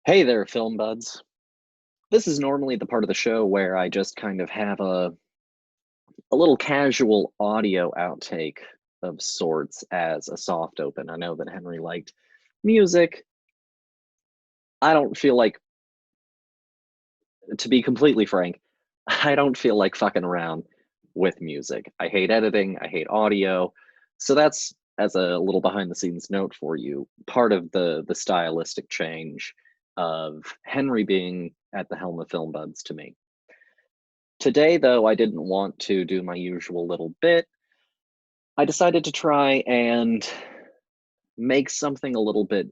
Hey there, film buds. This is normally the part of the show where I just kind of have a little casual audio outtake of sorts as a soft open. I know that Henry liked music. I don't feel like, to be completely frank, I don't feel like fucking around with music. I hate editing, I hate audio. So that's, as a little behind the scenes note for you, part of the stylistic change of Henry being at the helm of Film Buds to me. Today, though, I didn't want to do my usual little bit. I decided to try and make something a little bit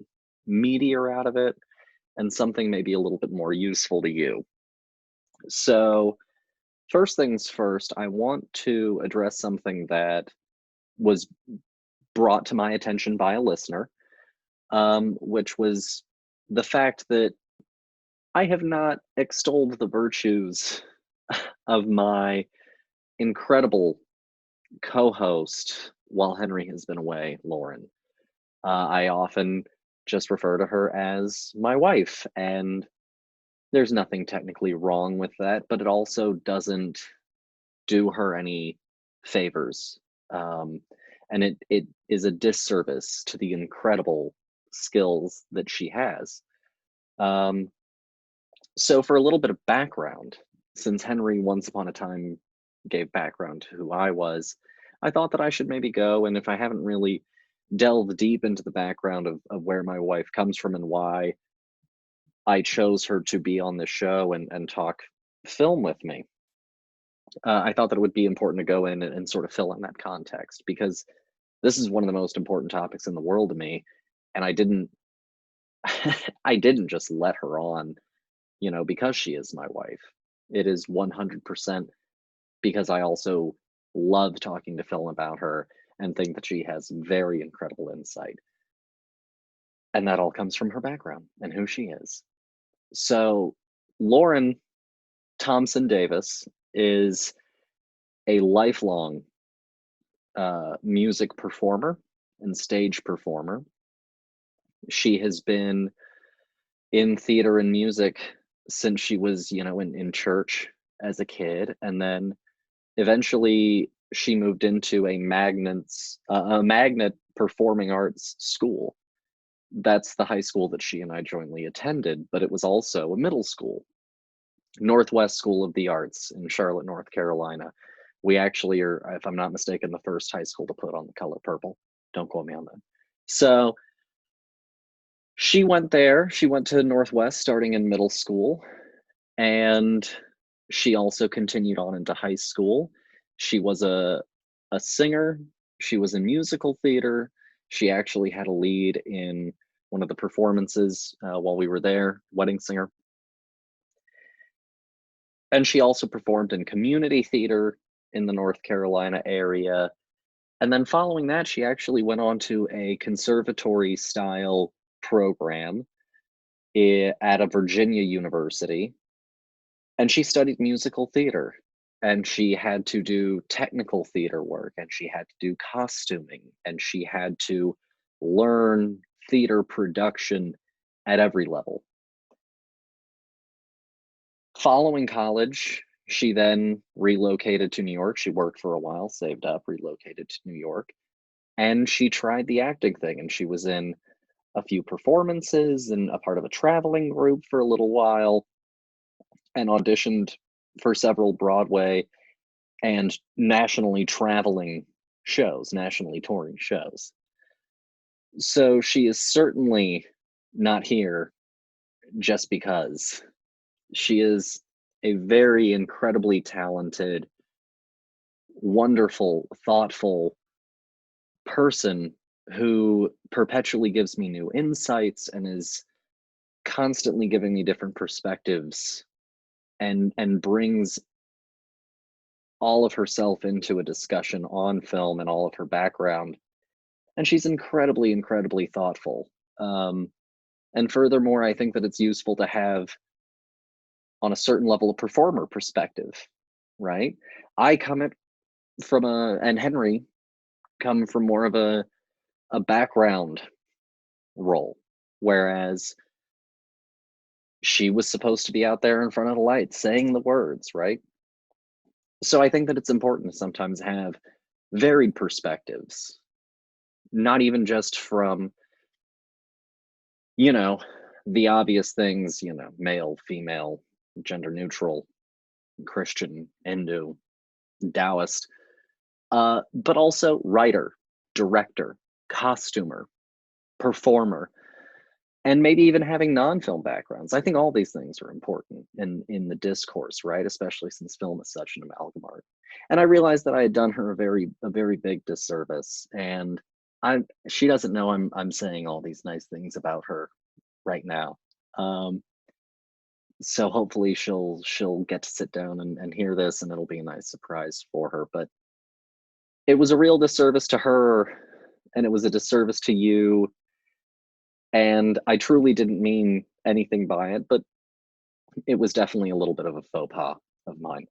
meatier out of it and something maybe a little bit more useful to you. So, first things first, I want to address something that was brought to my attention by a listener, which was the fact that I have not extolled the virtues of my incredible co-host while Henry has been away, Lauren. I often just refer to her as my wife, and there's nothing technically wrong with that, but it also doesn't do her any favors. Um, and it is a disservice to the incredible skills that she has. Um, so, for a little bit of background, since Henry once upon a time gave background to who I was, I thought that I should maybe go, and if I haven't really delved deep into the background of where my wife comes from and why I chose her to be on the show and talk film with me, I thought that it would be important to go in and sort of fill in that context because this is one of the most important topics in the world to me, and I didn't I didn't just let her on, because she is my wife. It is 100% because I also love talking to film about her and think that she has very incredible insight. And that all comes from her background and who she is. So, Lauren Thompson Davis is a lifelong music performer and stage performer. She has been in theater and music since she was, in church as a kid. And then eventually she moved into a magnet performing arts school. That's the high school that she and I jointly attended, but it was also a middle school, Northwest School of the Arts in Charlotte, North Carolina. We actually are, if I'm not mistaken, the first high school to put on the color purple. Don't quote me on that. So she went there. She went to Northwest starting in middle school, and she also continued on into high school. She was a singer. She was in musical theater. She actually had a lead in one of the performances while we were there, Wedding Singer. And she also performed in community theater in the North Carolina area. And then following that, she actually went on to a conservatory style program at a Virginia university. And she studied musical theater. And she had to do technical theater work, and she had to do costuming, and she had to learn theater production at every level. Following college, she then relocated to New York. She worked for a while, saved up, relocated to New York, and she tried the acting thing. And she was in a few performances and a part of a traveling group for a little while and auditioned for several Broadway and nationally traveling shows, nationally touring shows. So she is certainly not here just because. She is a very incredibly talented, wonderful, thoughtful person who perpetually gives me new insights and is constantly giving me different perspectives and brings all of herself into a discussion on film and all of her background. And she's incredibly thoughtful. And furthermore, I think that it's useful to have on a certain level of performer perspective, right? I come at from and Henry come from more of a background role, whereas she was supposed to be out there in front of the lights saying the words, right? So I think that it's important to sometimes have varied perspectives, not even just from, you know, the obvious things, male, female, gender neutral, Christian, Hindu, Taoist, but also writer, director, costumer, performer, and maybe even having non-film backgrounds. I think all these things are important in the discourse, right? Especially since film is such an amalgam art. And I realized that I had done her a very big disservice, and she doesn't know I'm saying all these nice things about her right now. So hopefully she'll get to sit down and hear this, and it'll be a nice surprise for her. But it was a real disservice to her, and it was a disservice to you. And I truly didn't mean anything by it, but it was definitely a little bit of a faux pas of mine.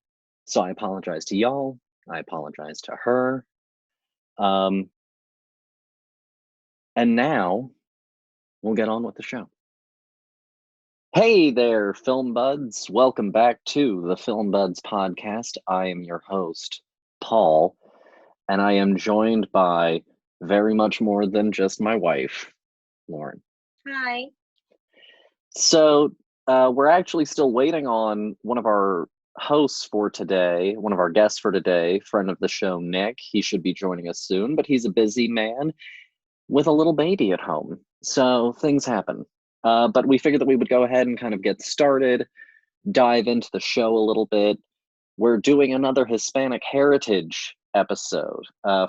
So I apologize to y'all. I apologize to her. And now we'll get on with the show. Hey there, Film Buds. Welcome back to the Film Buds podcast. I am your host, Paul, and I am joined by very much more than just my wife, Lauren. Hi. So we're actually still waiting on one of our hosts for today, one of our guests for today, friend of the show, Nick. He should be joining us soon, but he's a busy man with a little baby at home. So things happen. But we figured that we would go ahead and kind of get started, dive into the show a little bit. We're doing another Hispanic Heritage episode.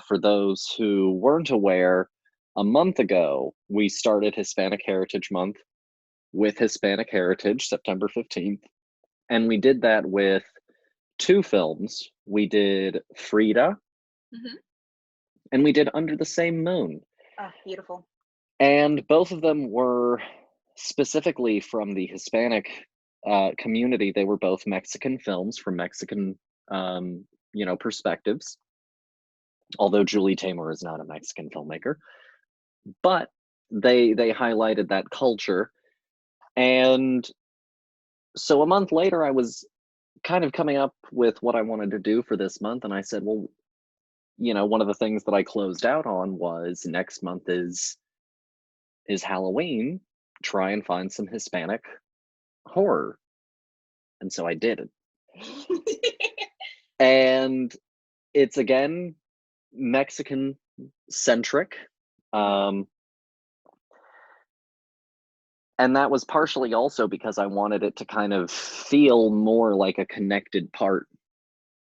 For those who weren't aware, a month ago, we started Hispanic Heritage Month with Hispanic Heritage, September 15th. And we did that with two films. We did Frida, and we did Under the Same Moon. Oh, beautiful. And both of them were specifically from the Hispanic community. They were both Mexican films from Mexican, perspectives. Although Julie Taymor is not a Mexican filmmaker, but they highlighted that culture. And so a month later, I was kind of coming up with what I wanted to do for this month, and I said, well, one of the things that I closed out on was next month is Halloween. Try and find some Hispanic horror. And so I did it. And it's again Mexican centric. And that was partially also because I wanted it to kind of feel more like a connected part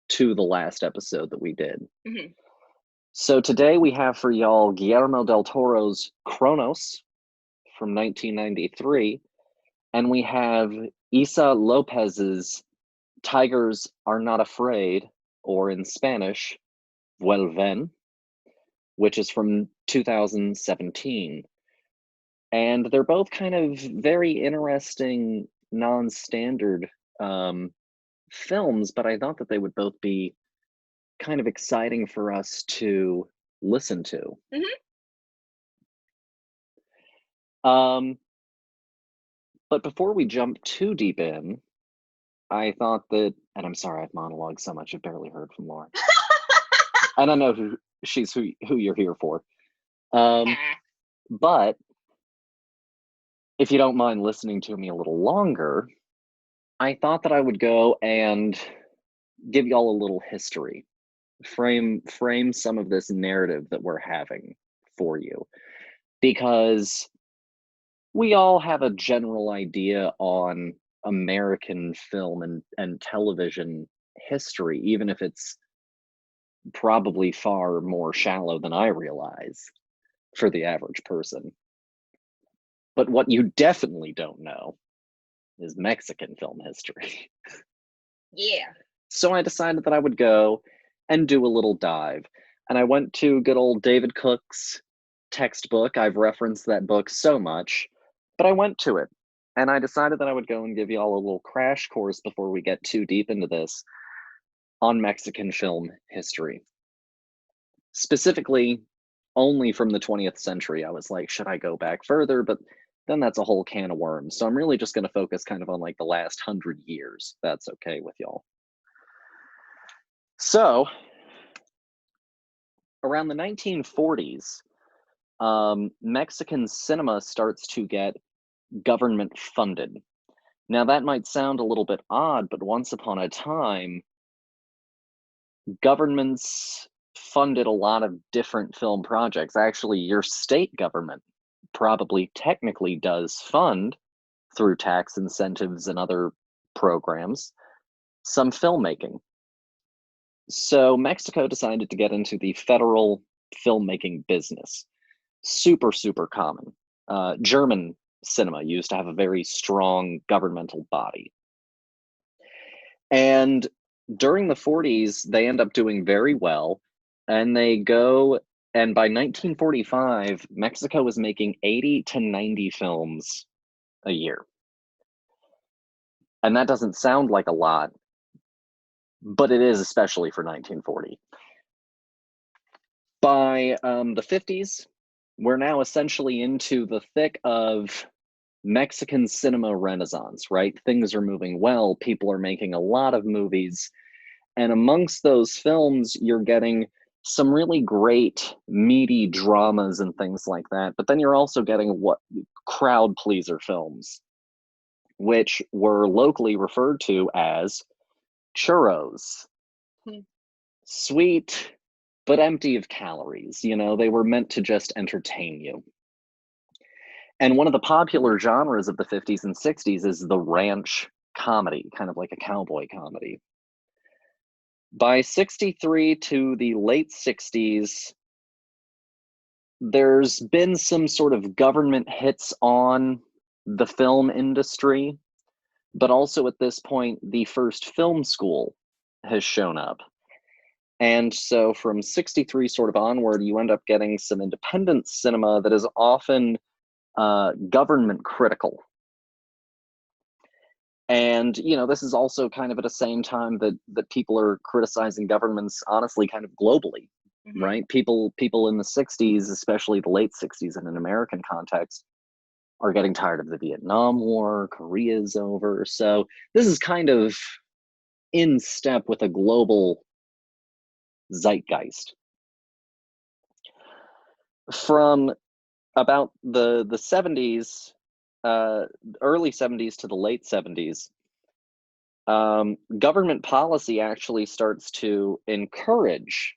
to the last episode that we did. So today we have for y'all Guillermo del Toro's Cronos from 1993, and we have Issa López's Tigers Are Not Afraid, or in Spanish, Vuelven, which is from 2017. And they're both kind of very interesting, non-standard films, but I thought that they would both be kind of exciting for us to listen to. But before we jump too deep in, I thought that, and I'm sorry I've monologued so much, I've barely heard from Lauren. I don't know who you're here for. But if you don't mind listening to me a little longer, I thought that I would go and give y'all a little history, frame some of this narrative that we're having for you, because we all have a general idea on American film and television history, even if it's probably far more shallow than I realize for the average person. But what you definitely don't know is Mexican film history. Yeah. So I decided that I would go and do a little dive. And I went to good old David Cook's textbook. I've referenced that book so much, but I went to it. And I decided that I would go and give you all a little crash course before we get too deep into this on Mexican film history. Specifically, only from the 20th century. I was like, should I go back further? But then that's a whole can of worms. So I'm really just going to focus kind of on like the last 100 years. That's okay with y'all. So around the 1940s, Mexican cinema starts to get government funded. Now that might sound a little bit odd, but once upon a time, governments funded a lot of different film projects. Actually, your state government probably technically does fund, through tax incentives and other programs, some filmmaking. So Mexico decided to get into the federal filmmaking business. Super, super common. German cinema used to have a very strong governmental body. And during the 40s, they end up doing very well. And they go, and by 1945, Mexico was making 80 to 90 films a year. And that doesn't sound like a lot, but it is, especially for 1940. By the 50s, we're now essentially into the thick of Mexican cinema renaissance, right? Things are moving well. People are making a lot of movies. And amongst those films, you're getting some really great, meaty dramas and things like that. But then you're also getting what crowd pleaser films, which were locally referred to as churros. Sweet, but empty of calories. You know, they were meant to just entertain you. And one of the popular genres of the 50s and 60s is the ranch comedy, kind of like a cowboy comedy. By 63 to the late 60s, there's been some sort of government hits on the film industry, but also at this point, the first film school has shown up. And so from 63 sort of onward, you end up getting some independent cinema that is often government critical. And, you know, this is also kind of at the same time that people are criticizing governments, honestly, kind of globally, right? People in the 60s, especially the late 60s in an American context, are getting tired of the Vietnam War, Korea's over. So this is kind of in step with a global zeitgeist. From about the 70s, early 70s to the late 70s, government policy actually starts to encourage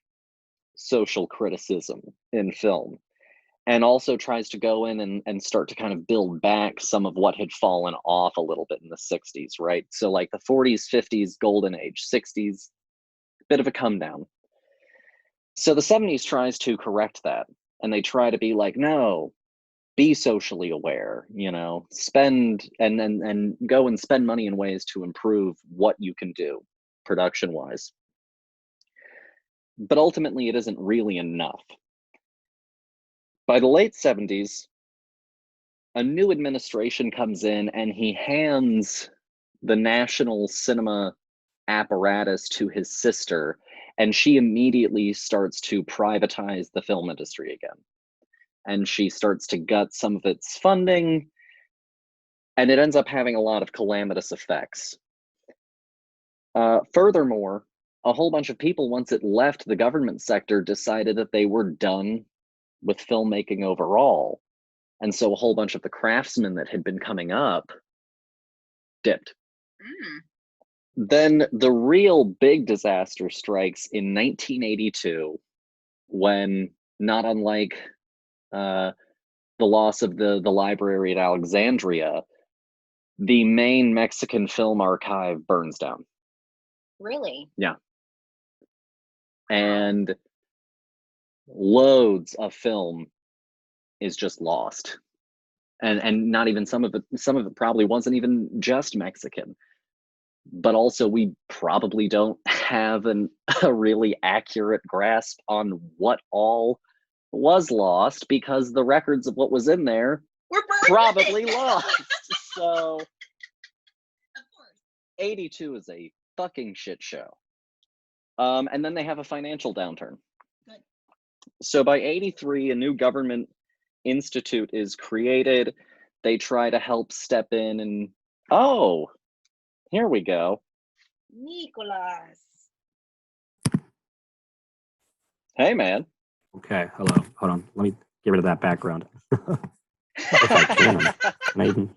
social criticism in film, and also tries to go in and start to kind of build back some of what had fallen off a little bit in the 60s, right? So like the 40s, 50s, golden age, 60s, bit of a come down. So the 70s tries to correct that, and they try to be like, no, be socially aware, you know, spend and go and spend money in ways to improve what you can do production wise. But ultimately, it isn't really enough. By the late 70s, a new administration comes in and he hands the national cinema apparatus to his sister, and she immediately starts to privatize the film industry again. And she starts to gut some of its funding, and it ends up having a lot of calamitous effects. Furthermore, a whole bunch of people, once it left the government sector, decided that they were done with filmmaking overall. And so a whole bunch of the craftsmen that had been coming up dipped. Then the real big disaster strikes in 1982, when, not unlike the loss of the library at Alexandria, the main Mexican film archive burns down. Really? Yeah. And loads of film is just lost. And not even some of it probably wasn't even just Mexican. But also we probably don't have a really accurate grasp on what all was lost, because the records of what was in there We're probably lost. So Of course. 82 is a fucking shit show. And then they have a financial downturn. Good. So by 83, a new government institute is created. they try to help step in and, oh, here we go. Nicolas. Hey, man. Okay, hello. Hold on. Let me get rid of that background. If I can. Can I even...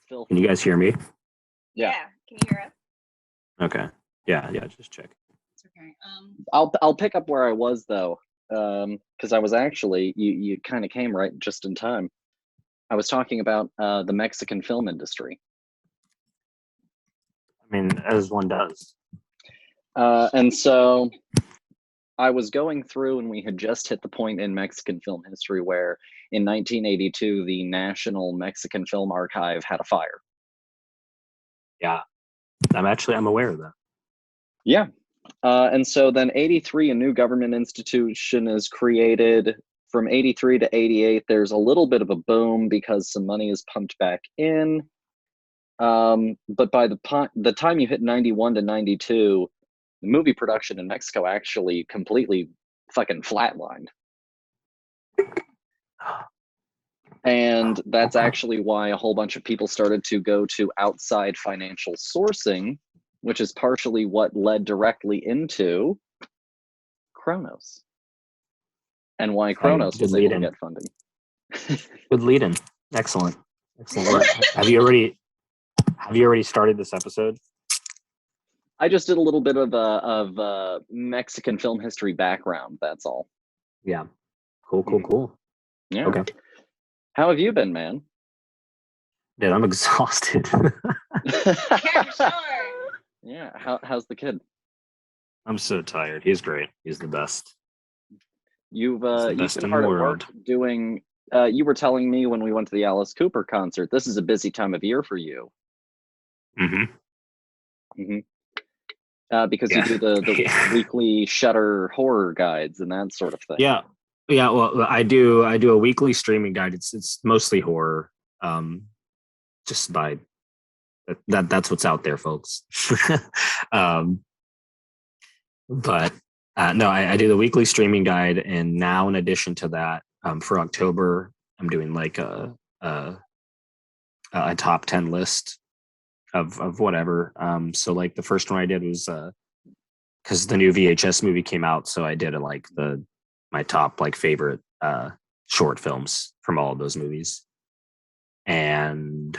Can you guys hear me? Yeah. Can you hear us? Okay. Yeah, just check. It's okay. I'll pick up where I was though, because I was actually you kind of came right just in time. I was talking about the Mexican film industry. I mean, as one does. And so I was going through, and we had just hit the point in Mexican film history where in 1982 the National Mexican Film Archive had a fire. Yeah. I'm aware of that. Yeah. And so then 83, a new government institution is created. From 83 to 88, there's a little bit of a boom because some money is pumped back in. But by the time you hit 91 to 92, the movie production in Mexico actually completely fucking flatlined. And that's actually why a whole bunch of people started to go to outside financial sourcing, which is partially what led directly into Cronos. And why Cronos was able to get funding. Good lead in. Excellent. Have you already started this episode? I just did a little bit of Mexican film history background, that's all. Yeah. Cool. Yeah. Okay. How have you been, man? Dude, I'm exhausted. Yeah, sure. Yeah. How's the kid? I'm so tired. He's great. He's the best. You've best been in hard the at work world. doing. You were telling me when we went to the Alice Cooper concert, this is a busy time of year for you. Because you do the weekly Shudder horror guides and that sort of thing. Yeah. Well, I do a weekly streaming guide. It's mostly horror. Just by that's what's out there, folks. But no, I do the weekly streaming guide, and now in addition to that, for October, I'm doing like a top 10 list of whatever. So like the first one I did was because the new VHS movie came out, so I did my top like favorite short films from all of those movies. And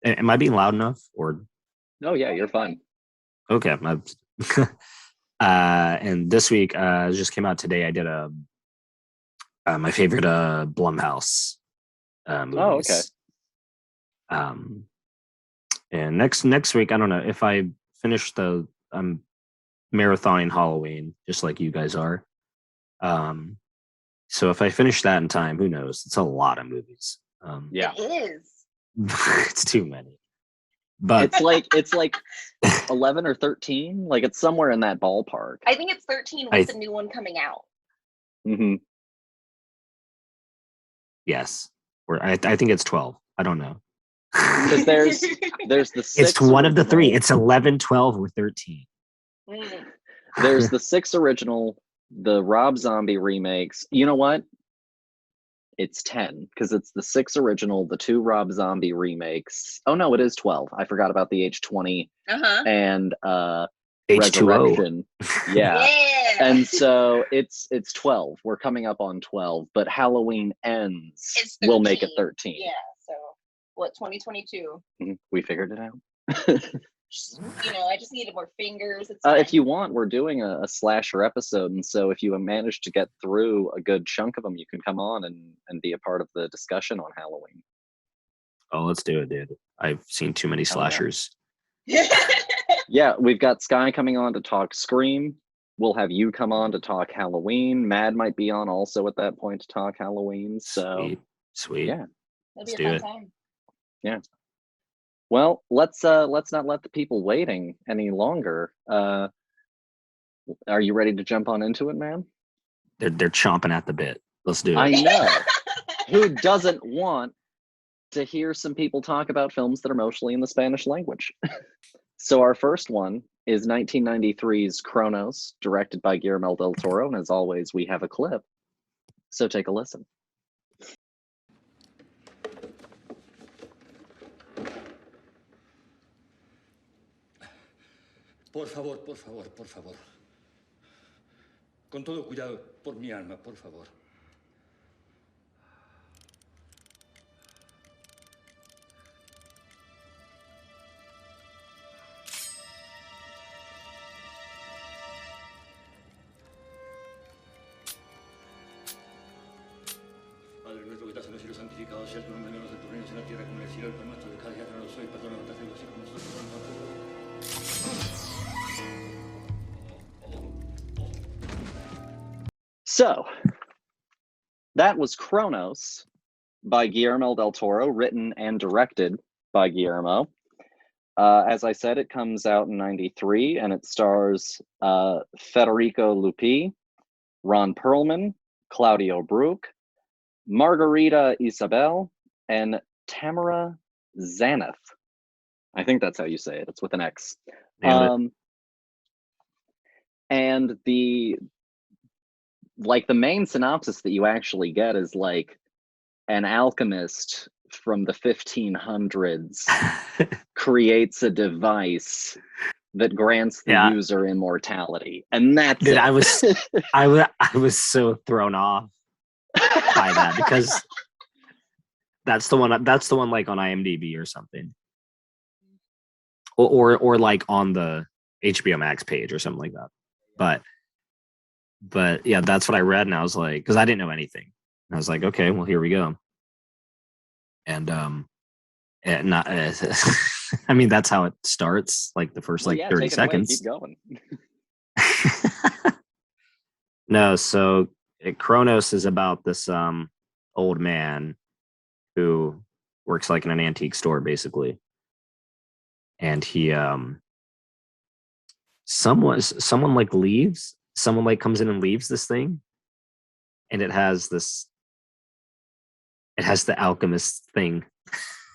am I being loud enough? Or oh yeah, you're fine. Okay. And this week just came out today. I did my favorite Blumhouse movies. Oh, okay. And next week, I don't know if I finish I'm marathoning Halloween just like you guys are. So if I finish that in time, who knows? It's a lot of movies. Yeah, it is. It's too many. But it's like 11 or 13. Like it's somewhere in that ballpark. I think it's 13 with the new one coming out. Mm-hmm. Yes, or I think it's 12. I don't know. Because there's the 6. It's one of the 3. It's 11, 12, or 13. There's the 6 original, the Rob Zombie remakes. You know what? It's 10 because it's the 6 original, the 2 Rob Zombie remakes. Oh no, it is 12. I forgot about the H20 and Resurrection. Yeah. And so it's 12. We're coming up on 12, but Halloween ends. We'll make it 13. Yeah. So what? 2022. We figured it out. I just needed more fingers. If you want, we're doing a slasher episode, and so if you manage to get through a good chunk of them, you can come on and be a part of the discussion on Halloween. Oh, let's do it, dude. I've seen too many slashers. Yeah, we've got Sky coming on to talk Scream. We'll have you come on to talk Halloween. Mad might be on also at that point to talk Halloween. So sweet. Yeah, it'll be a fun time. Yeah. Well, let's not let the people waiting any longer. Are you ready to jump on into it, man? They're chomping at the bit. Let's do it. I know. Who doesn't want to hear some people talk about films that are mostly in the Spanish language? So our first one is 1993's Cronos, directed by Guillermo del Toro, and as always, we have a clip. So take a listen. Por favor, por favor, por favor. Con todo cuidado, por mi alma, por favor. Padre nuestro que estás en los cielos, santificado sea tu nombre, venga a nosotros tu reino, en la tierra como en el cielo, el pan nuestro de cada día, danos hoy, perdona nuestras deudas, así como nosotros perdonamos a todos. So, that was Cronos by Guillermo del Toro, written and directed by Guillermo. As I said, it comes out in '93, and it stars Federico Lupi, Ron Perlman, Claudio Brook, Margarita Isabel, and Tamara Zanath. I think that's how you say it. It's with an X. And the main synopsis that you actually get is like an alchemist from the 1500s creates a device that grants the user immortality, and that's it. I was so thrown off by that because that's the one like on IMDb or something, or like on the HBO Max page or something like that. But yeah, that's what I read, and I was like, because I didn't know anything. I was like, okay, well, here we go. And not, I mean, that's how it starts, like the first 30 seconds. Keep going. No, so Kronos is about this old man who works like in an antique store, basically, and he someone like leaves. Someone like comes in and leaves this thing, and it has the alchemist thing.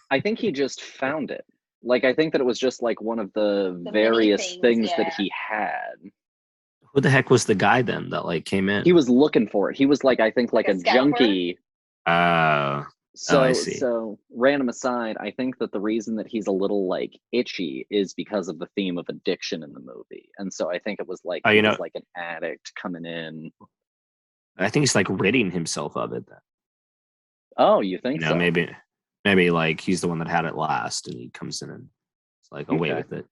I think he just found it. Like, I think that it was just like one of the various things that he had. Who the heck was the guy then that like came in? He was looking for it. He was like, I think like a junkie. I see. So random aside, I think that the reason that he's a little like itchy is because of the theme of addiction in the movie. And so I think it was like, he was like an addict coming in. I think he's like ridding himself of it then. Oh, you think so? Maybe like he's the one that had it last and he comes in and it's like away with it.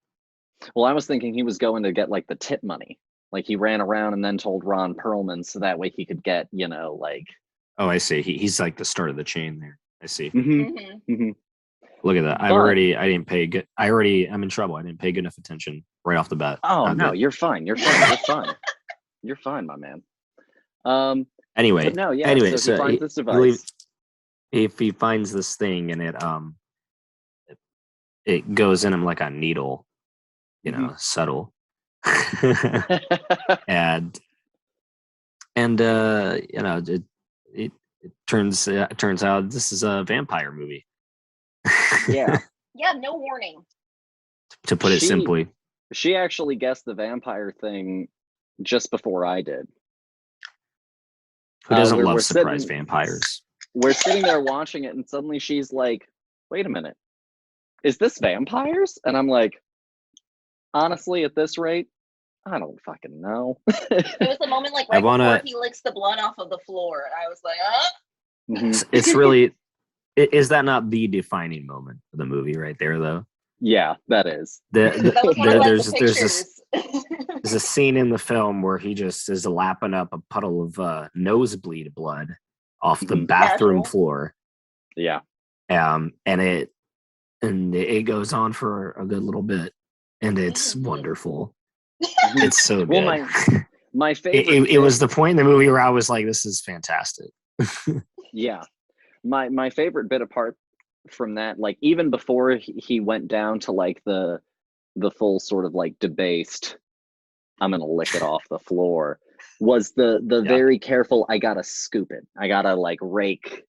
Well, I was thinking he was going to get like the tip money. Like he ran around and then told Ron Perlman so that way he could get, like. Oh, I see. He's like the start of the chain there. I see. Mm-hmm. Look at that. I'm in trouble. I didn't pay good enough attention right off the bat. Oh, no, you're fine. You're fine. You're fine, my man. Anyway, so he finds this device. If he finds this thing and it goes in him like a needle, subtle. and it turns out this is a vampire movie. Yeah, no warning. To put it simply, she actually guessed the vampire thing just before I did. Who doesn't love surprise vampires? We're sitting there watching it, and suddenly she's like, "Wait a minute, is this vampires?" And I'm like, honestly, at this rate, I don't fucking know. It was the moment like before he licks the blood off of the floor, and I was like, Mm-hmm. It's really, is that not the defining moment of the movie right there, though? Yeah, that is. There's a scene in the film where he just is lapping up a puddle of nosebleed blood off the bathroom floor. Yeah. And it goes on for a good little bit, and it's wonderful. It's so good. Well, my favorite. It was the point in the movie where I was like, "This is fantastic." Yeah, my favorite bit apart from that, like even before he went down to like the full sort of like debased, I'm gonna lick it off the floor, was the very careful. I gotta scoop it. I gotta like rake.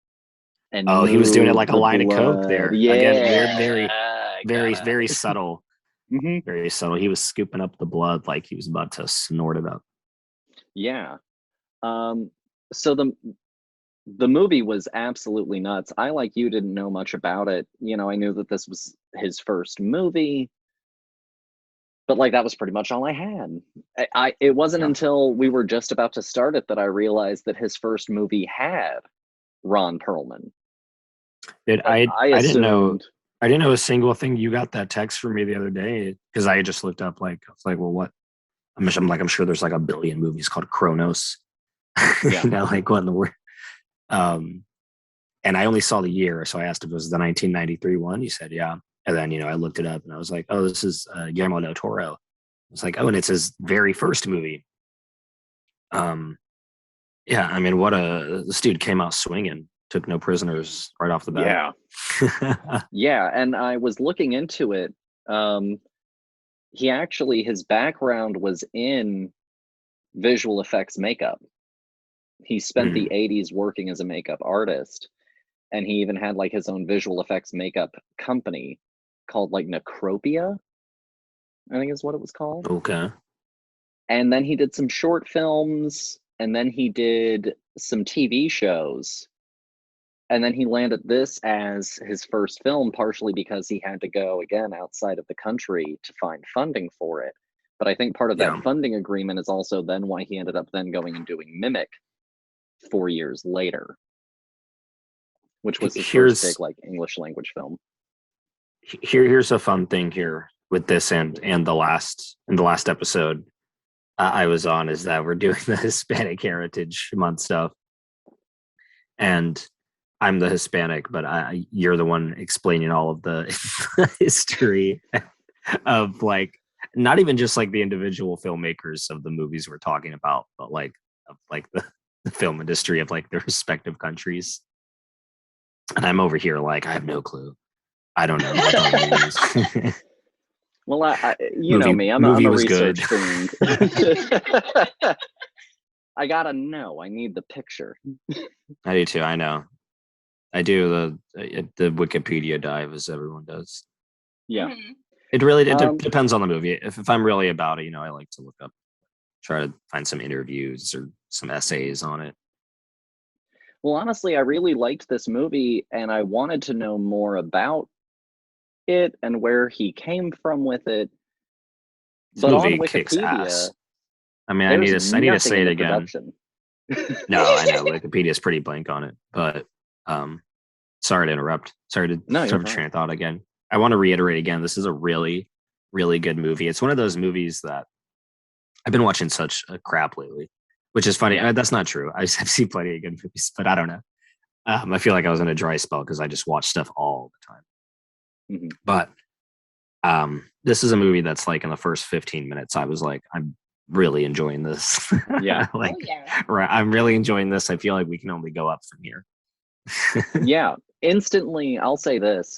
And he was doing it like a line of coke there. Yeah, again, very subtle. Mm-hmm. Very subtle. He was scooping up the blood like he was about to snort it up. Yeah. So the movie was absolutely nuts. I, like you, didn't know much about it. I knew that this was his first movie. But like that was pretty much all I had. It wasn't until we were just about to start it that I realized that his first movie had Ron Perlman. I didn't know. I didn't know a single thing. You got that text from me the other day because I just looked up. Like, I was like, well, what? I'm sure there's like a billion movies called Cronos. Yeah. You know, like what in the world? And I only saw the year, so I asked if it was the 1993 one. You said, yeah. And then, I looked it up and I was like, oh, this is Guillermo del Toro. I was like, oh, and it's his very first movie. Yeah, I mean, this dude came out swinging, took no prisoners right off the bat. Yeah. Yeah, and I was looking into it. His background was in visual effects makeup. He spent the 80s working as a makeup artist, and he even had like his own visual effects makeup company called like Necropia, I think is what it was called. Okay. And then he did some short films, and then he did some TV shows. And then he landed this as his first film, partially because he had to go again outside of the country to find funding for it. But I think part of that funding agreement is also then why he ended up then going and doing Mimic 4 years later, which was his first big like English language film. Here's a fun thing here with this and the last episode I was on is that we're doing the Hispanic Heritage Month stuff, and I'm the Hispanic, but you're the one explaining all of the history of like not even just like the individual filmmakers of the movies we're talking about, but like of like the film industry of like their respective countries. And I'm over here like I have no clue. I don't know. Well, know me. I'm a research fiend. I gotta know. I need the picture. I do too. I know. I do the Wikipedia dive as everyone does. Yeah. It really depends on the movie. If I'm really about it, I like to look up, try to find some interviews or some essays on it. Well, honestly, I really liked this movie, and I wanted to know more about it and where he came from with it. But on Wikipedia, kicks ass. I mean, I need to say it again. No, I know Wikipedia is pretty blank on it, but sorry to interrupt. Sorry to train of thought again. I want to reiterate again. This is a really, really good movie. It's one of those movies that I've been watching such a crap lately, which is funny. That's not true. I've seen plenty of good movies, but I don't know. I feel like I was in a dry spell because I just watch stuff all the time. Mm-hmm. But this is a movie that's like in the first 15 minutes, I was like, I'm really enjoying this. Yeah. Right. I'm really enjoying this. I feel like we can only go up from here. Yeah. Instantly, I'll say this.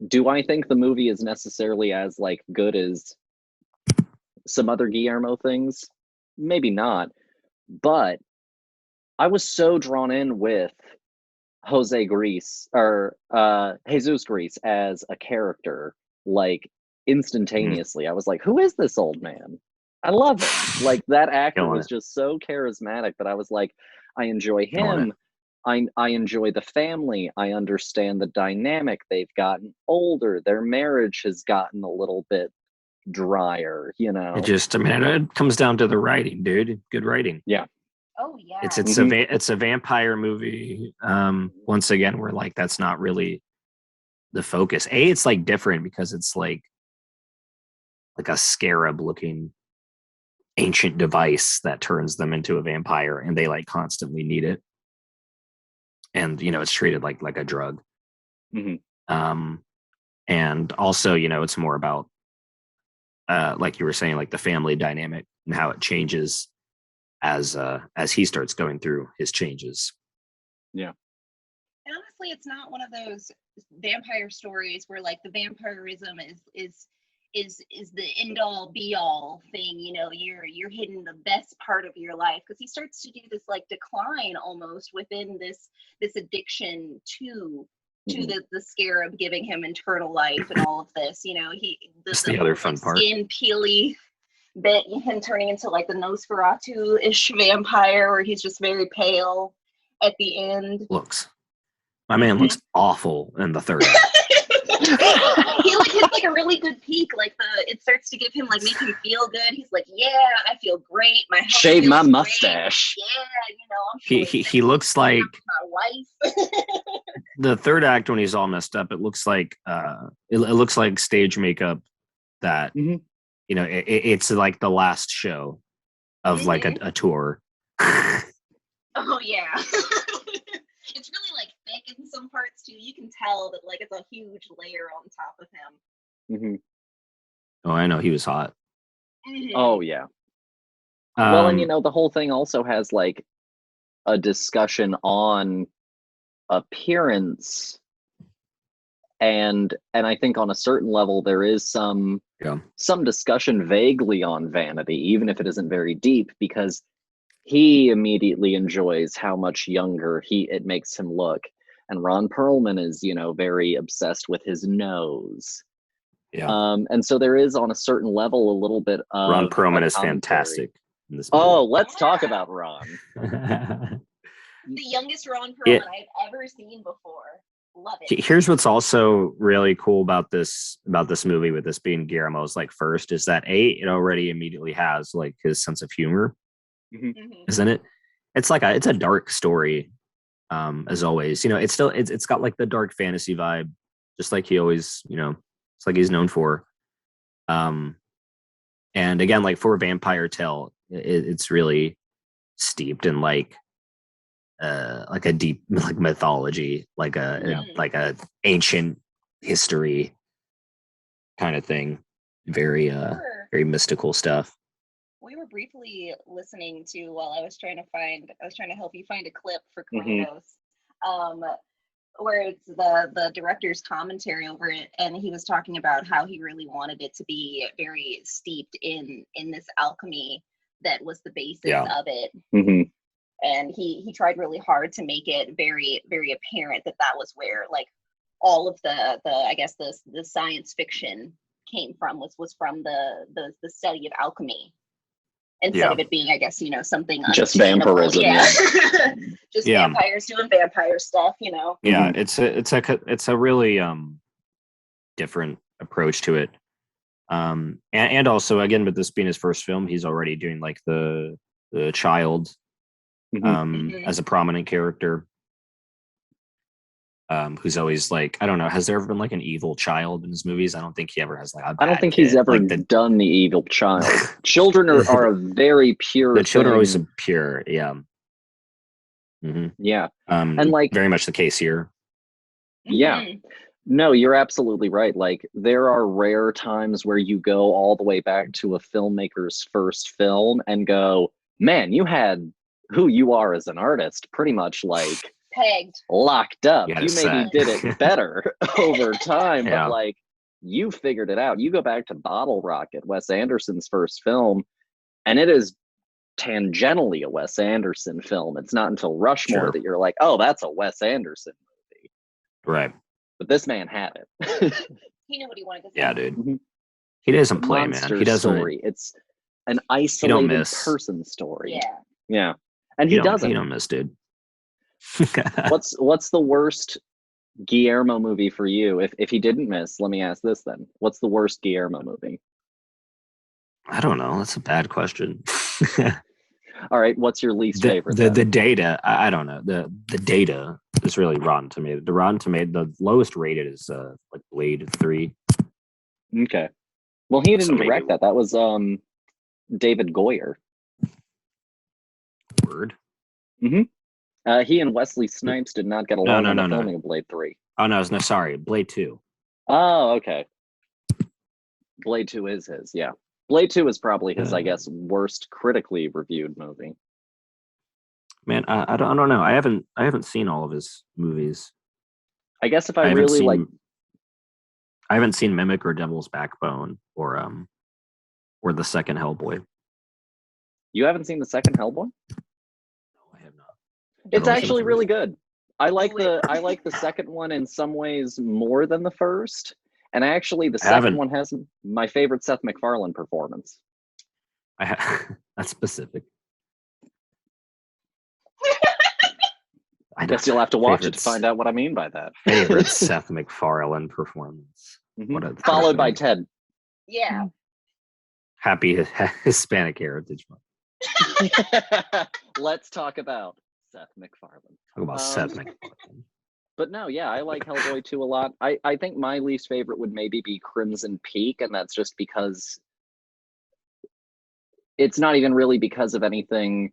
Do I think the movie is necessarily as like good as some other Guillermo things? Maybe not. But I was so drawn in with Jesus Grease as a character, like instantaneously. I was like, who is this old man? I love him. Like that actor was just so charismatic that I was like, I enjoy him. I enjoy the family. I understand the dynamic. They've gotten older. Their marriage has gotten a little bit drier, It comes down to the writing, dude. Good writing. Yeah. Oh yeah. It's a vampire movie. Once again, we're like, that's not really the focus. It's like different because it's like a scarab looking ancient device that turns them into a vampire, and they like constantly need it. And it's treated like a drug. Mm-hmm. And also, it's more about like you were saying, like the family dynamic and how it changes as he starts going through his changes. Yeah. And honestly, it's not one of those vampire stories where like the vampirism is the end all be all thing. You're hitting the best part of your life, because he starts to do this like decline almost within this addiction to the scarab giving him eternal life and all of this. That's the other fun part. Skin peely bit, him turning into like the Nosferatu-ish vampire, where he's just very pale at the end. My man looks awful in the third act. He like his have like a really good peak. Like it starts to give him like make him feel good. He's like, yeah, I feel great. My health Shave my feels great. mustache. Yeah, I'm feeling He looks like my wife. the third act when he's all messed up. It looks like it looks like stage makeup that it's like the last show of like a tour. Oh yeah. It's really like thick in some parts too. You can tell that like it's a huge layer on top of him. Oh, I know, he was hot. Oh yeah. Well, and the whole thing also has like a discussion on appearance, and I think on a certain level there is some discussion vaguely on vanity, even if it isn't very deep, because he immediately enjoys how much younger it makes him look. And Ron Perlman is, very obsessed with his nose. Yeah. And so there is on a certain level a little bit of Ron Perlman is commentary. fantastic in this movie. Oh, let's talk about Ron. The youngest Ron Perlman I've ever seen before. Love it. Here's what's also really cool about this movie, with this being Guillermo's like first, is that it already immediately has like his sense of humor, isn't it? It's like it's a dark story, as always. It's got like the dark fantasy vibe, just like he always, it's like he's known for. And again, like for a vampire tale, it's really steeped in like a deep like mythology, like a ancient history kind of thing. Very very mystical stuff. We were briefly listening to, while I was trying to help you find a clip for Cronos, where it's the director's commentary over it, and he was talking about how he really wanted it to be very steeped in this alchemy that was the basis of it. And he tried really hard to make it very, very apparent that was where like all of the I guess the science fiction came from, was from the study of alchemy, instead of it being, I guess, something just vampirism. Just vampires doing vampire stuff. Yeah, it's a really different approach to it. And also, again, with this being his first film, he's already doing like the child as a prominent character, who's always like, I don't know, has there ever been like an evil child in his movies? I don't think he ever has like I don't think he's ever like done the evil child. Children are a very pure the children thing. are always pure. Yeah. And like very much the case here. Yeah. No, you're absolutely right. Like there are rare times where you go all the way back to a filmmaker's first film and go, man, you had who you are as an artist pretty much like pegged, locked up. You say. maybe did it better over time, but like you figured it out. You go back to Bottle Rocket, Wes Anderson's first film, and it is tangentially a Wes Anderson film. It's not until Rushmore that you're like, oh, that's a Wes Anderson movie. Right. But this man had it. He knew what he wanted to say. Yeah, dude. He doesn't play, man. He doesn't. Story. It's an isolated person story. Yeah. And he doesn't. He don't miss, dude. What's the worst Guillermo movie for you? If he didn't miss, let me ask this then. What's the worst Guillermo movie? I don't know. That's a bad question. All right. What's your least favorite? The data. I don't know. The data is really Rotten Tomato. The Rotten Tomato, the lowest rated is like Blade 3. Okay. Well, he didn't direct that. That was David Goyer. Word. He and Wesley Snipes did not get along on the filming of Blade 3. Oh no, sorry, Blade 2. Oh, okay. Blade 2 is his, yeah. Blade 2 is probably his, I guess, worst critically reviewed movie. Man, I don't know. I haven't seen all of his movies. I guess if I really I haven't seen Mimic or Devil's Backbone or the second Hellboy. You haven't seen the second Hellboy? No, I have not. It's actually really good. I like the second one in some ways more than the first. And actually the second one has my favorite Seth MacFarlane performance. That's specific. I guess you'll have to watch it to Favorites. find out what I mean by that. Favorite Seth MacFarlane performance. What a Followed by person. Ted. Yeah. Happy Hispanic Heritage Month. Let's talk about Seth MacFarlane. Talk about Seth MacFarlane. But no, yeah, I like Hellboy 2 a lot. I think my least favorite would maybe be Crimson Peak, and that's just because it's not even really because of anything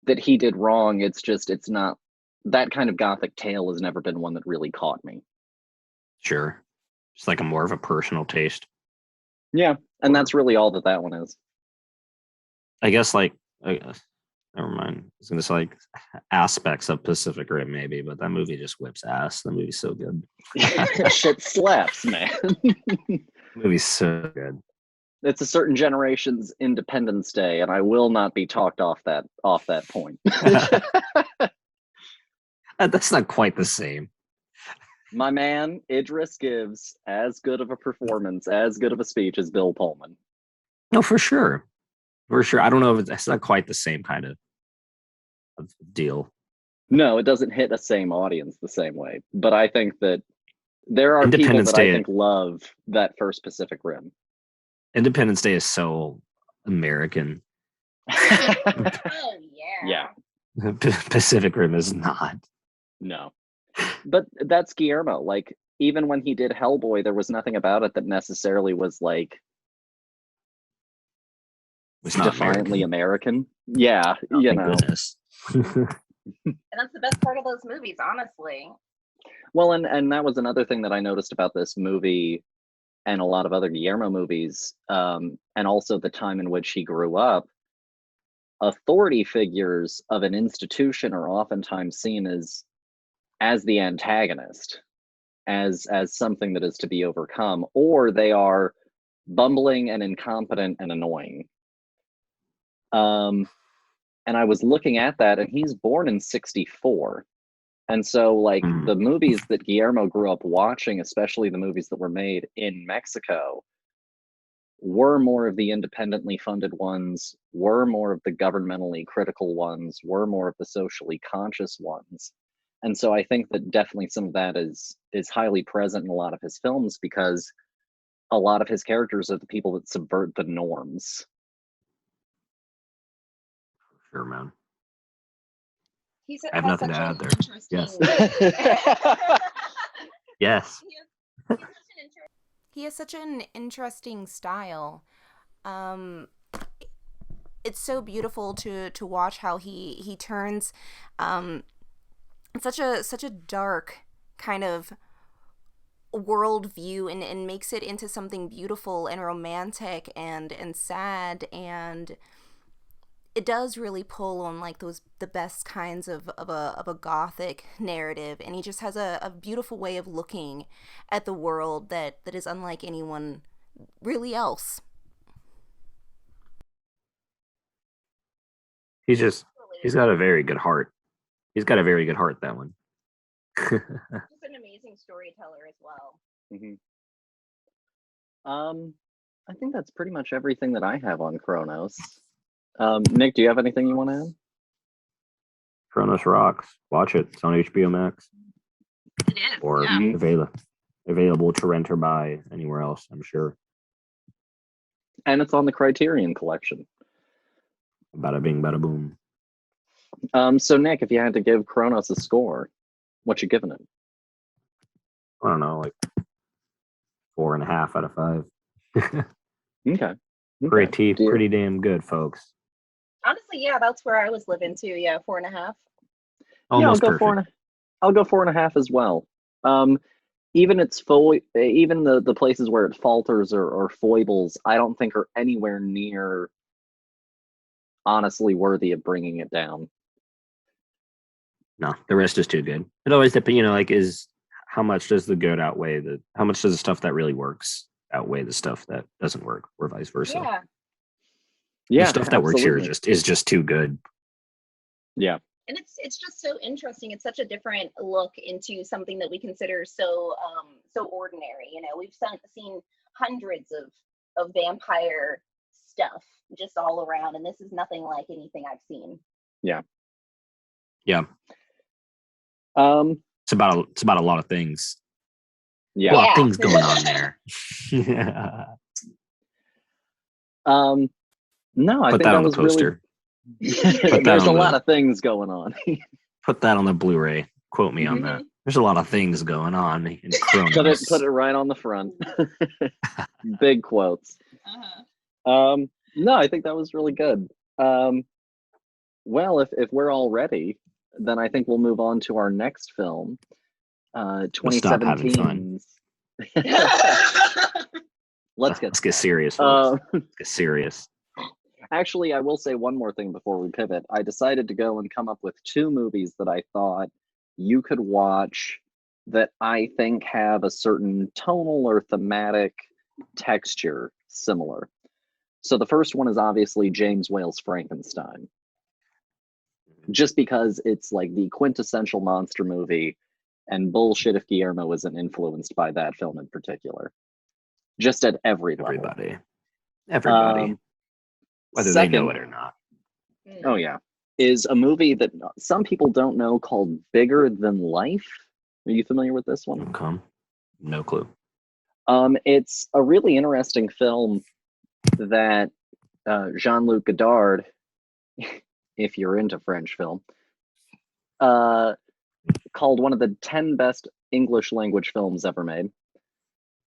that he did wrong. It's just, it's not, that kind of gothic tale has never been one that really caught me. Sure. It's like a more of a personal taste. Yeah, and that's really all that one is. I guess like, never mind. I was going to say like aspects of Pacific Rim maybe, but that movie just whips ass. The movie's so good. Shit slaps, man. The movie's so good. It's a certain generation's Independence Day, and I will not be talked off that point. That's not quite the same. My man, Idris gives as good of a performance, as good of a speech as Bill Pullman. No, for sure. For sure. I don't know if it's not quite the same kind of deal. No, it doesn't hit a same audience the same way. But I think that there are people Independence that Day- I think love that first Pacific Rim. Independence Day is so American. Oh yeah. Yeah, Pacific Rim is not. no. But that's Guillermo. Like, even when he did Hellboy, there was nothing about it that necessarily was like It's not defiantly American. Yeah, Oh, you thank know. goodness. And that's the best part of those movies, honestly. Well, and that was another thing that I noticed about this movie and a lot of other Guillermo movies, and also the time in which he grew up. Authority figures of an institution are oftentimes seen as the antagonist, as something that is to be overcome, or they are bumbling and incompetent and annoying. And I was looking at that, and he's born in 1964. And so, like, the movies that Guillermo grew up watching, especially the movies that were made in Mexico, were more of the independently funded ones, were more of the governmentally critical ones, were more of the socially conscious ones. And so I think that definitely some of that is highly present in a lot of his films, because a lot of his characters are the people that subvert the norms. Sure, man. I have nothing to add there. Yes. Yes. He has such an interesting style. It's so beautiful to watch how he turns such a dark kind of worldview and makes it into something beautiful and romantic and sad, and it does really pull on like the best kinds of a gothic narrative, and he just has a beautiful way of looking at the world that is unlike anyone really else. He's got a very good heart. He's got a very good heart, that one. Just an amazing storyteller as well. I think that's pretty much everything that I have on Cronos. Nick, do you have anything you want to add? Cronos rocks. Watch it. It's on HBO Max. It is. Or yeah. available to rent or buy anywhere else, I'm sure. And it's on the Criterion Collection. Bada bing, bada boom. So Nick, if you had to give Cronos a score, what you giving it? I don't know, like 4.5 out of 5. Okay. Pretty damn good, folks. Honestly, yeah, that's where I was living too. Yeah, 4.5. Almost yeah, I'll go 4.5 as well. Even even the places where it falters or foibles, I don't think are anywhere near honestly worthy of bringing it down. No, the rest is too good. It always depends, like is how much does the good outweigh how much does the stuff that really works outweigh the stuff that doesn't work, or vice versa. Yeah, the stuff that works here is just too good. Yeah. And it's just so interesting. It's such a different look into something that we consider so ordinary. We've seen hundreds of vampire stuff just all around, and this is nothing like anything I've seen. Yeah. It's about a lot of things. Yeah. A lot of things going on there. No, I Put think that on the was poster. Really. There's a lot of things going on. Put that on the Blu-ray. Quote me on that. There's a lot of things going on in Cronos. Put it right on the front. Big quotes. No, I think that was really good. Well, if we're all ready, then I think we'll move on to our next film. 2017. Let's get serious, folks. Let's get serious. Actually, I will say one more thing before we pivot. I decided to go and come up with 2 movies that I thought you could watch that I think have a certain tonal or thematic texture similar. So the first one is obviously James Whale's Frankenstein. Just because it's like the quintessential monster movie, and bullshit if Guillermo isn't influenced by that film in particular. Just at every level. Everybody. Whether they know it or not. Oh, yeah. Is a movie that some people don't know called Bigger Than Life. Are you familiar with this one? Okay. No clue. It's a really interesting film that Jean-Luc Godard, if you're into French film, called one of the 10 best English language films ever made.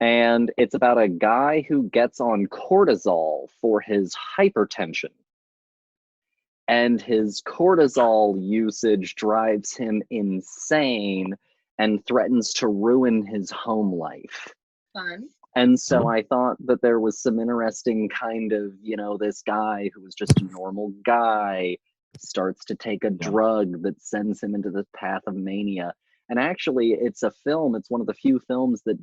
And it's about a guy who gets on cortisol for his hypertension. And his cortisol usage drives him insane and threatens to ruin his home life. Fun. And so I thought that there was some interesting kind of, this guy who was just a normal guy starts to take a drug that sends him into the path of mania. And actually, it's one of the few films that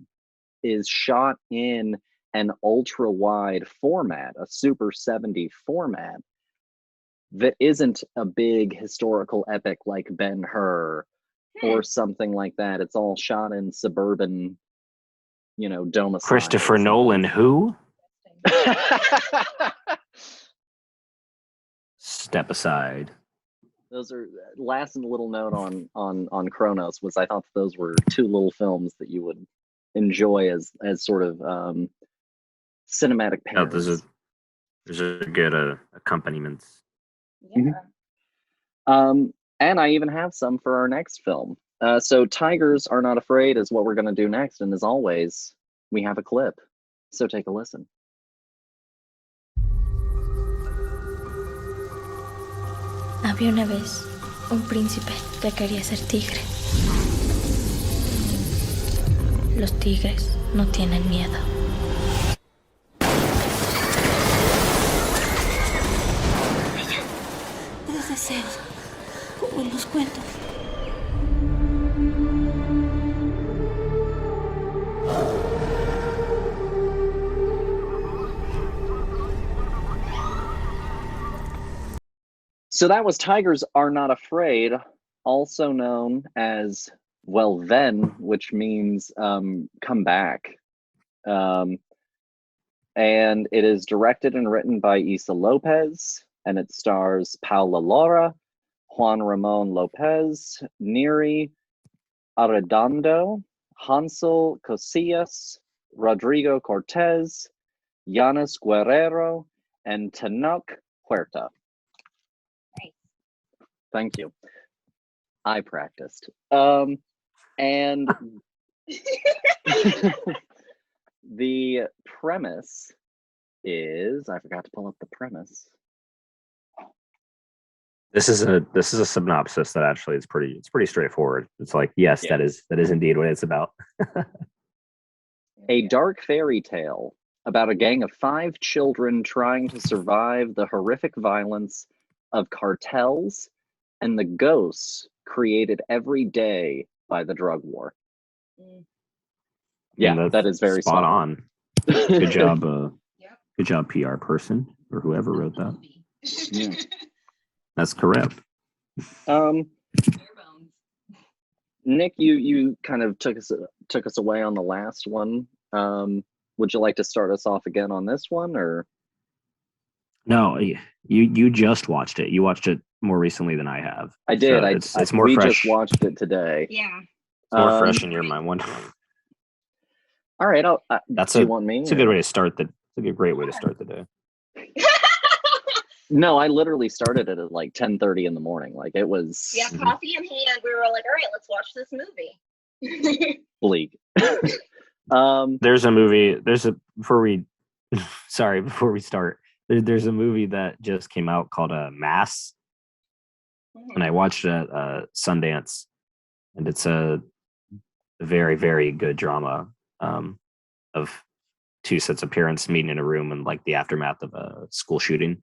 is shot in an ultra wide format, a Super 70 format, that isn't a big historical epic like Ben-Hur or something like that. It's all shot in suburban, domiciles. Christopher Nolan, who? Step aside. Those are last little note on Cronos was I thought those were 2 little films that you would enjoy as sort of cinematic parents. There's a good accompaniments. Yeah. And I even have some for our next film. So Tigers Are Not Afraid is what we're going to do next. And as always, we have a clip. So take a listen. Había una vez un príncipe que quería ser tigre. Los tigres no tienen miedo. Los deseos, como en los cuentos. So that was Tigers Are Not Afraid, also known as Vuelven, which means come back. And it is directed and written by Issa López, and it stars Paula Lara, Juan Ramon Lopez, Neri Arredondo, Hansel Casillas, Rodrigo Cortez, Yanis Guerrero, and Tanoch Huerta. Thank you. I practiced. And the premise is, I forgot to pull up the premise. This is a synopsis that actually it's pretty straightforward. It's like, yes, that is indeed what it's about. A dark fairy tale about a gang of 5 children trying to survive the horrific violence of cartels and the ghosts created every day by the drug war. Yeah, that is very spot on. Good job, good job, PR person or whoever wrote that. Yeah. That's correct. Nick, you kind of took us away on the last one. Would you like to start us off again on this one, or? No, you just watched it. You watched it more recently than I have. I did. So it's more we fresh. just watched it today. Yeah. It's more fresh in your mind. One. All right. Do you want me? It's a good way to start It's a great way to start the day. No, I literally started it at like 10:30 in the morning. Like it was. Yeah, coffee in hand. We were like, all right, let's watch this movie. Bleak. There's a movie. Before we start, there's a movie that just came out called Mass, and I watched it at Sundance, and it's a very, very good drama of two sets of parents meeting in a room in like the aftermath of a school shooting.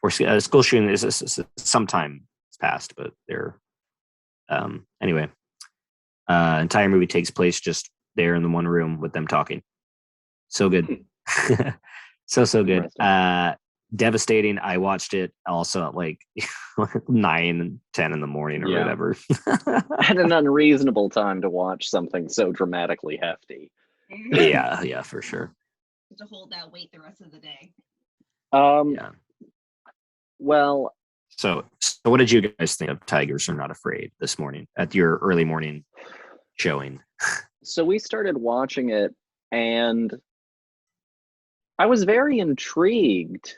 Or school shooting is sometime past, but they're anyway. Entire movie takes place just there in the one room with them talking. So good. so good. Devastating. I watched it also at like 9 and 10 in the morning or whatever. At an unreasonable time to watch something so dramatically hefty. Yeah, for sure. To hold that weight the rest of the day. Yeah. Well, so what did you guys think of Tigers Are Not Afraid this morning at your early morning showing? So we started watching it, and I was very intrigued.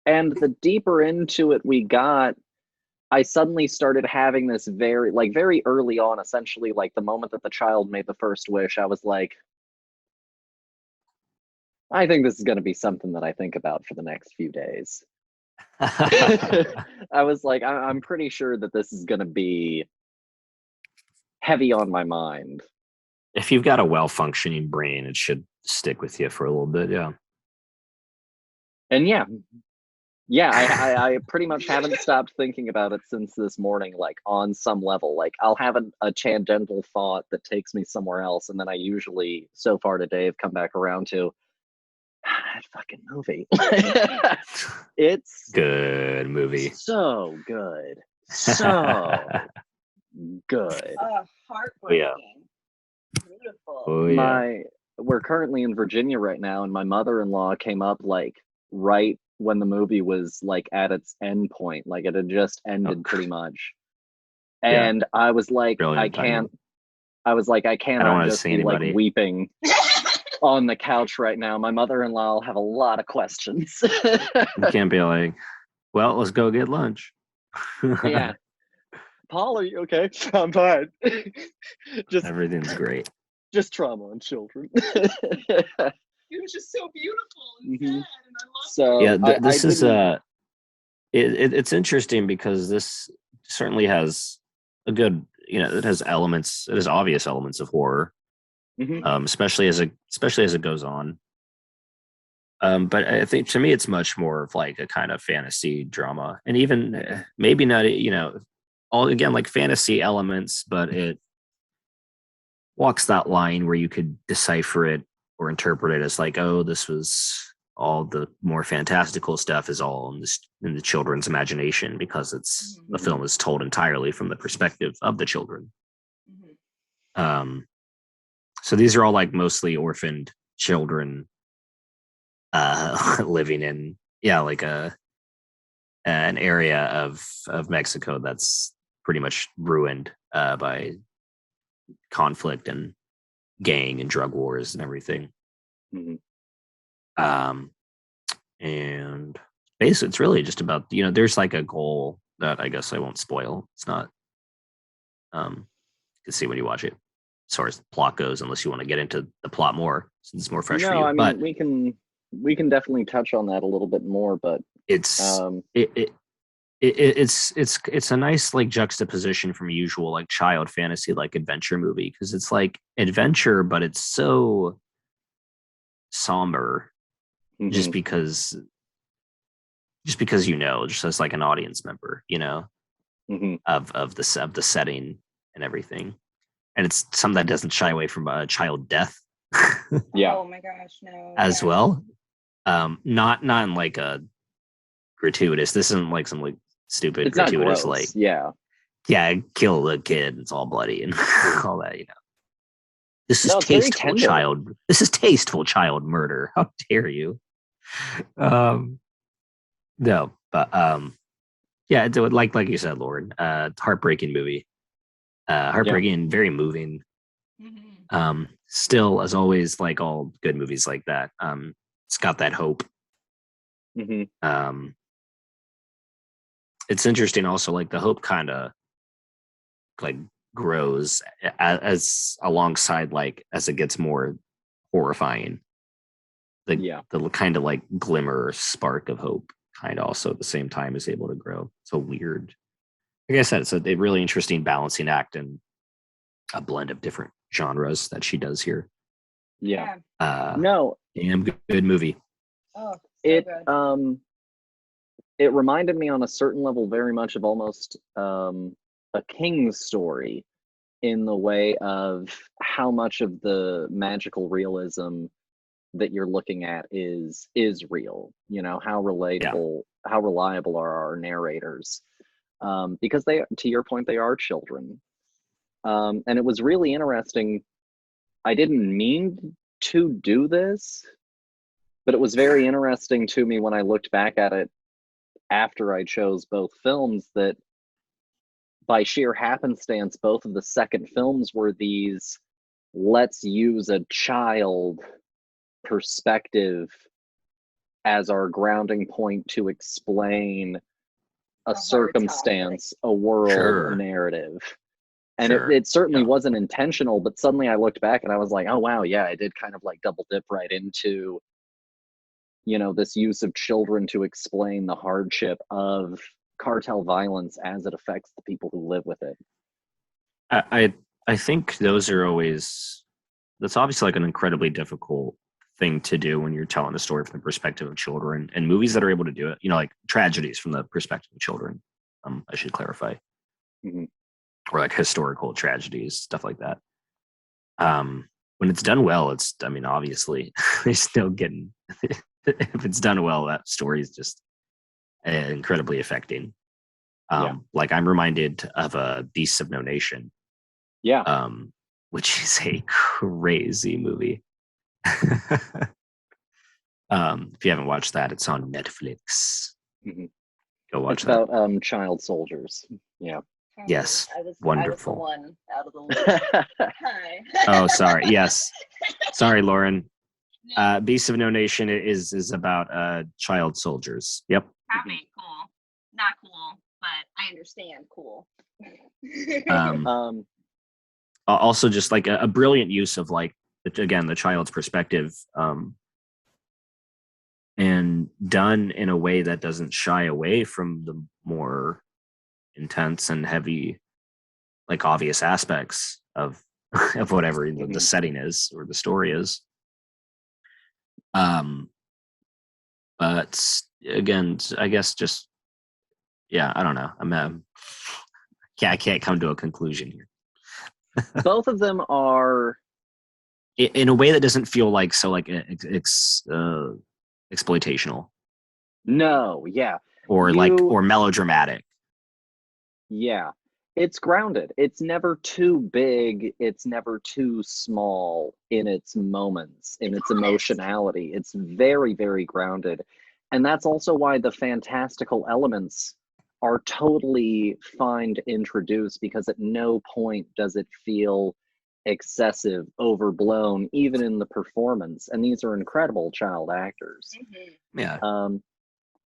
And the deeper into it we got, I suddenly started having this very early on, essentially, like the moment that the child made the first wish, I was like, I think this is going to be something that I think about for the next few days. I was like, I'm pretty sure that this is going to be heavy on my mind. If you've got a well-functioning brain, it should stick with you for a little bit, yeah. And I pretty much haven't stopped thinking about it since this morning, like on some level. Like I'll have a tangential thought that takes me somewhere else, and then I usually, so far today, have come back around to that fucking movie. It's good movie. So good. So good. Heartbreaking. Beautiful. Oh, yeah. We're currently in Virginia right now, and my mother-in-law came up like right when the movie was like at its end point, like it had just ended pretty much. And I was like, I cannot just be like weeping on the couch right now. My mother-in-law will have a lot of questions. You can't be like, well, let's go get lunch. Yeah. Paul, are you okay? I'm fine. Just everything's great. Just trauma on children. It was just so beautiful and sad, and I So loved it. It's interesting because this certainly has a good, it has obvious elements of horror, especially as it goes on. But I think to me, it's much more of like a kind of fantasy drama, and even maybe not, all again like fantasy elements, but it walks that line where you could decipher it or interpret it as like, oh, this was all the more fantastical stuff is all in the children's imagination because it's the film is told entirely from the perspective of the children. So these are all like mostly orphaned children living in like an area of Mexico that's pretty much ruined by conflict and gang and drug wars and everything. And basically it's really just about, there's like a goal that I guess I won't spoil. It's not you can see when you watch it as far as the plot goes, unless you want to get into the plot more since it's more fresh for you. I mean, we can definitely touch on that a little bit more, but it's it's a nice like juxtaposition from a usual like child fantasy like adventure movie, because it's like adventure but it's so somber just because just as like an audience member of the setting and everything, and it's something that doesn't shy away from child death. Oh my gosh, no. As well, not in like a gratuitous, this isn't like some like stupid it's gratuitous not gross. like kill the kid, it's all bloody and all that. This is tasteful child murder. How dare you? No, but yeah, it's like you said, Lauren, heartbreaking movie, heartbreaking and very moving. Still, as always, like all good movies like that, it's got that hope. It's interesting also, like the hope kind of like grows as alongside, like as it gets more horrifying. The kind of like glimmer or spark of hope kind of also at the same time is able to grow. So weird. Like I said, it's a really interesting balancing act and a blend of different genres that she does here. Yeah. No, damn good movie. Oh, so it good. it reminded me on a certain level very much of almost a King's story, in the way of how much of the magical realism that you're looking at is real. You know, how relatable, how reliable are our narrators, because they, to your point, they are children. And it was really interesting. I didn't mean to do this, but it was very interesting to me when I looked back at it after I chose both films, that by sheer happenstance, both of the second films were these, let's use a child perspective as our grounding point to explain a circumstance, a world, a narrative. And it certainly wasn't intentional, but suddenly I looked back and I was like, oh wow, yeah, I did kind of like double dip right into, you know, this use of children to explain the hardship of cartel violence as it affects the people who live with it. I think those are always, that's obviously like an incredibly difficult thing to do when you're telling a story from the perspective of children, and movies that are able to do it, you know, like tragedies from the perspective of children. I should clarify, or like historical tragedies, stuff like that. When it's done well, it's, I mean, obviously, they're still getting. If it's done well, that story is just incredibly affecting. Like I'm reminded of Beasts of No Nation. Which is a crazy movie. If you haven't watched that, it's on Netflix. Go watch that. It's about child soldiers. Yeah. Yes. Wonderful. I was the one out of the list. Hi. Oh, sorry. Yes. Sorry, Lauren. Beasts of No Nation is about child soldiers. Yep. Happy, cool. Not cool, but I understand. Cool. Also, just like a brilliant use of, like, again, the child's perspective, and done in a way that doesn't shy away from the more intense and heavy, like obvious aspects of whatever the setting is or the story is. But again, I guess just, yeah, I don't know. I can't come to a conclusion here. Both of them are in a way that doesn't feel like so like exploitational. No, yeah. Or or melodramatic. Yeah. It's grounded. It's never too big. It's never too small in its moments, in its emotionality. It's very, very grounded. And that's also why the fantastical elements are totally fine to introduce, because at no point does it feel excessive, overblown, even in the performance. And these are incredible child actors. Yeah.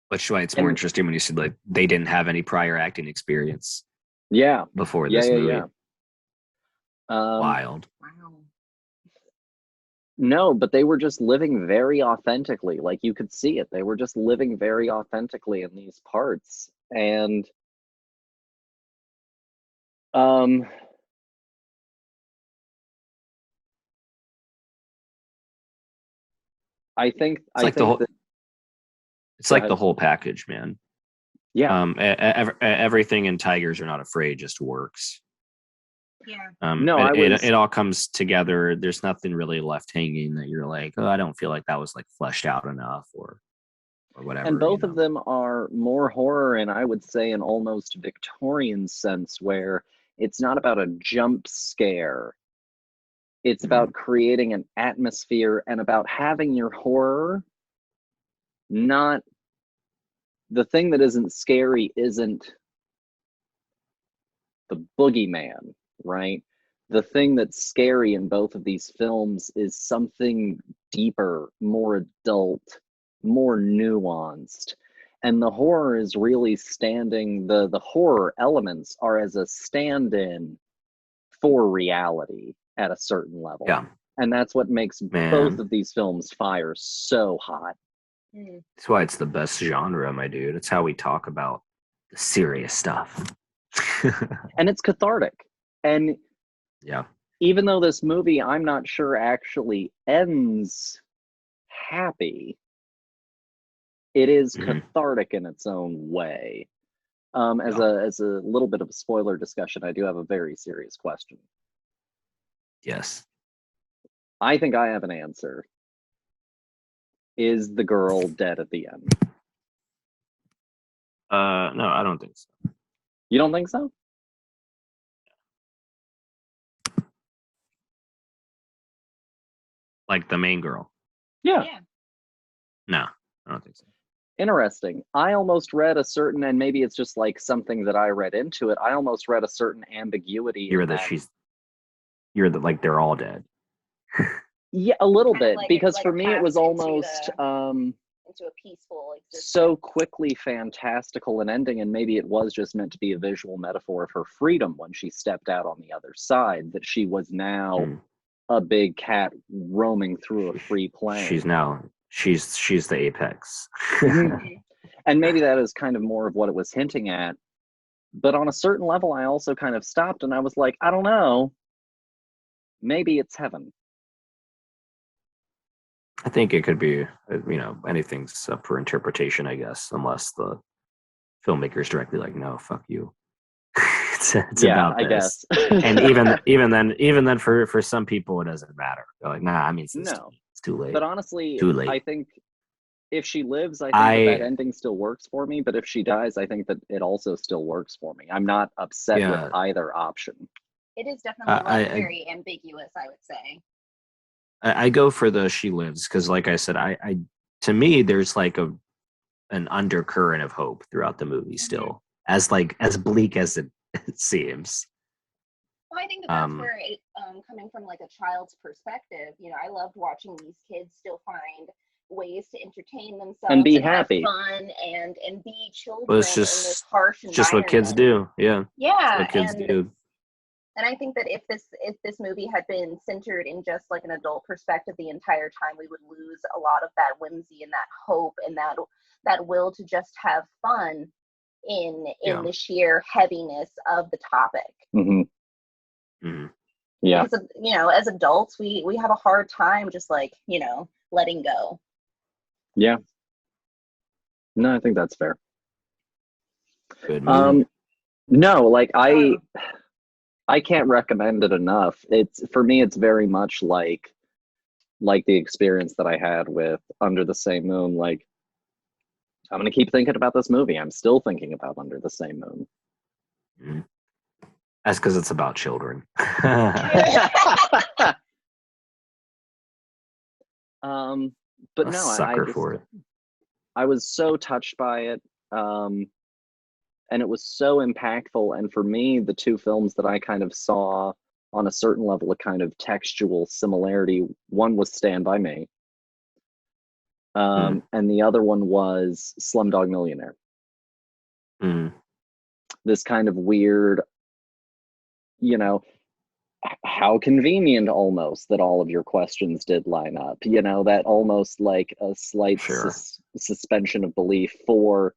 Which why it's more interesting when you said like they didn't have any prior acting experience. Yeah. Before this movie. Yeah. Wild. Wow. No, but they were just living very authentically. Like you could see it. They were just living very authentically in these parts. And I think it's like the whole package, man. Yeah. Everything in Tigers Are Not Afraid just works. Yeah. No, it all comes together. There's nothing really left hanging that you're like, oh, I don't feel like that was like fleshed out enough or whatever. And both of them are more horror, and I would say an almost Victorian sense, where it's not about a jump scare. It's about creating an atmosphere and about having your horror not the thing that isn't scary isn't the boogeyman, right? The thing that's scary in both of these films is something deeper, more adult, more nuanced. And the horror is really the horror elements are as a stand-in for reality at a certain level. Yeah. And that's what makes Man. both of these films fire so hot. That's why it's the best genre, my dude. It's how we talk about the serious stuff. And it's cathartic. And yeah. even though this movie, I'm not sure actually ends happy, it is cathartic in its own way. As a little bit of a spoiler discussion, I do have a very serious question. Yes. I think I have an answer. Is the girl dead at the end? No, I don't think so. You don't think so? Like the main girl? Yeah. No, I don't think so. Interesting. I almost read a certain, and maybe it's just like something that I read into it, I almost read a certain ambiguity. You're like they're all dead. Yeah, a little Kind of bit, like because like for a me it was path almost into a peaceful existence. so quickly fantastical an ending, and maybe it was just meant to be a visual metaphor of her freedom when she stepped out on the other side, that she was now a big cat roaming through a free plain. She's the apex. And maybe that is kind of more of what it was hinting at. But on a certain level, I also kind of stopped and I was like, I don't know. Maybe it's heaven. I think it could be, anything's up for interpretation, I guess, unless the filmmaker's directly like, no, fuck you. it's about this. I guess. And even then, for some people, it doesn't matter. They're like, nah, I mean, it's too late. But honestly, too late. I think if she lives, I think that ending still works for me. But if she dies, I think that it also still works for me. I'm not upset with either option. It is definitely very ambiguous, I would say. I go for the she lives because, like I said, I to me there's like an undercurrent of hope throughout the movie still, as bleak as it seems. Well, I think that's where it, coming from like a child's perspective, I loved watching these kids still find ways to entertain themselves and be happy, have fun, and be children well, it's in this harsh environment. Just what kids do, yeah. Yeah, what kids do. And I think that if this movie had been centered in just like an adult perspective the entire time, we would lose a lot of that whimsy and that hope and that will to just have fun in the sheer heaviness of the topic. Yeah. Because, as adults, we have a hard time just like, letting go. Yeah. No, I think that's fair. Good movie. No, like I can't recommend it enough. For me, it's very much like the experience that I had with Under the Same Moon. Like, I'm gonna keep thinking about this movie. I'm still thinking about Under the Same Moon. That's because it's about children. But no, I was so touched by it. And it was so impactful. And for me, the two films that I kind of saw on a certain level, a kind of textual similarity, one was Stand By Me. And the other one was Slumdog Millionaire. This kind of weird, how convenient almost that all of your questions did line up, that almost like a slight suspension of belief for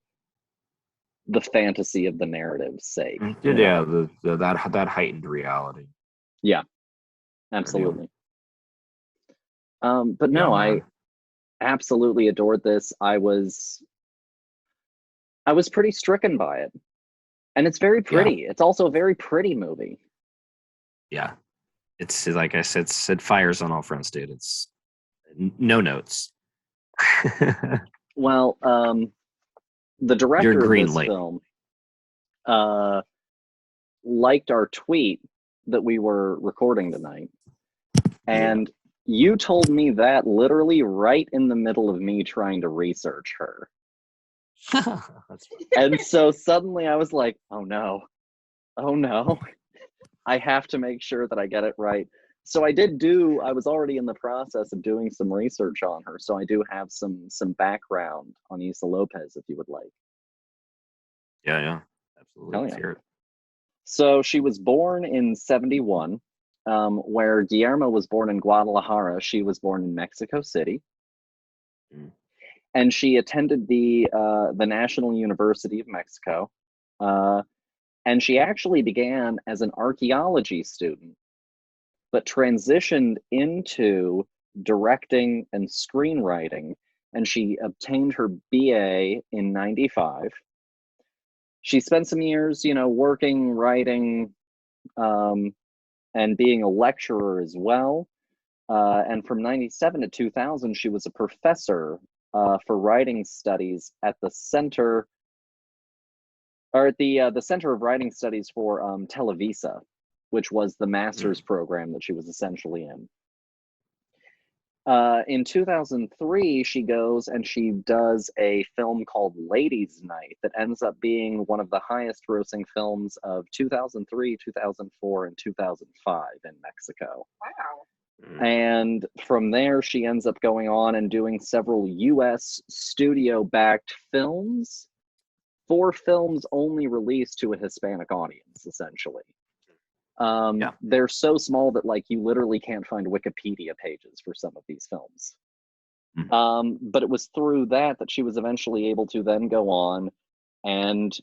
the fantasy of the narrative's sake. Yeah, that heightened reality. Yeah, absolutely. But no, I absolutely adored this. I was pretty stricken by it. And it's very pretty. It's also a very pretty movie. Yeah. It's like I said, it fires on all fronts, dude. It's no notes. Well, the director of this film liked our tweet that we were recording tonight. And you told me that literally right in the middle of me trying to research her. That's funny. And so suddenly I was like, oh no, I have to make sure that I get it right. So I was already in the process of doing some research on her. So I do have some background on Issa López if you would like. Yeah, absolutely. Hell Let's yeah. hear it. So she was born in 71, where Guillermo was born in Guadalajara. She was born in Mexico City. Mm. And she attended the National University of Mexico. And she actually began as an archaeology student, but transitioned into directing and screenwriting. And she obtained her BA in 95. She spent some years, working, writing, and being a lecturer as well. And from 97 to 2000, she was a professor for writing studies at the Center, or at the Center of Writing Studies for Televisa, which was the master's program that she was essentially in. In 2003, she goes and she does a film called Ladies' Night that ends up being one of the highest grossing films of 2003, 2004, and 2005 in Mexico. Wow. And from there, she ends up going on and doing several US studio-backed films, 4 films only released to a Hispanic audience, essentially. They're so small that you literally can't find Wikipedia pages for some of these films. But it was through that she was eventually able to then go on and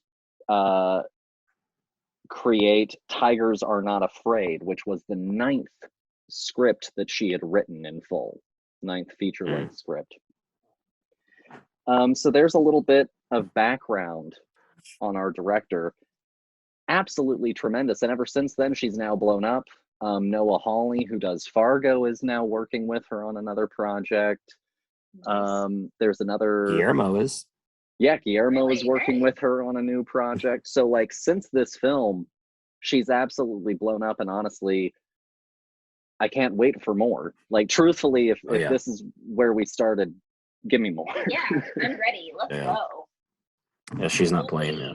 create Tigers Are Not Afraid, which was the 9th script that she had written in full, 9th feature-length script. So there's a little bit of background on our director. Absolutely tremendous. And ever since then, she's now blown up. Noah Hawley, who does Fargo, is now working with her on another project. Nice. There's another... Guillermo is. Yeah, Guillermo is Really? working Nice. with her on a new project. So, since this film, she's absolutely blown up. And honestly, I can't wait for more. Truthfully, if this is where we started, give me more. Yeah, I'm ready. Let's go. Yeah, she's not playing now.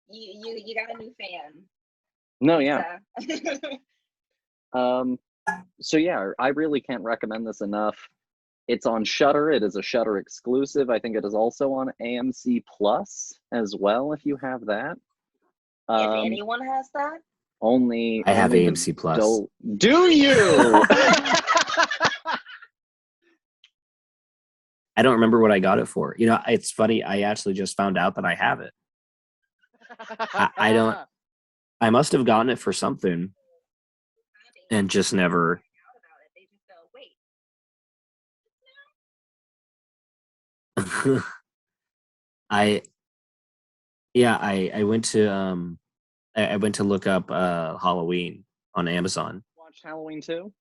You got a new fan. No, yeah. So. So yeah, I really can't recommend this enough. It's on Shudder. It is a Shudder exclusive. I think it is also on AMC Plus as well, if you have that. If anyone has that. Only I have only AMC Plus. Do you? I don't remember what I got it for. It's funny. I actually just found out that I have it. I don't. I must have gotten it for something, and just never. They just go, wait. I went to I went to look up Halloween on Amazon. Watched Halloween 2?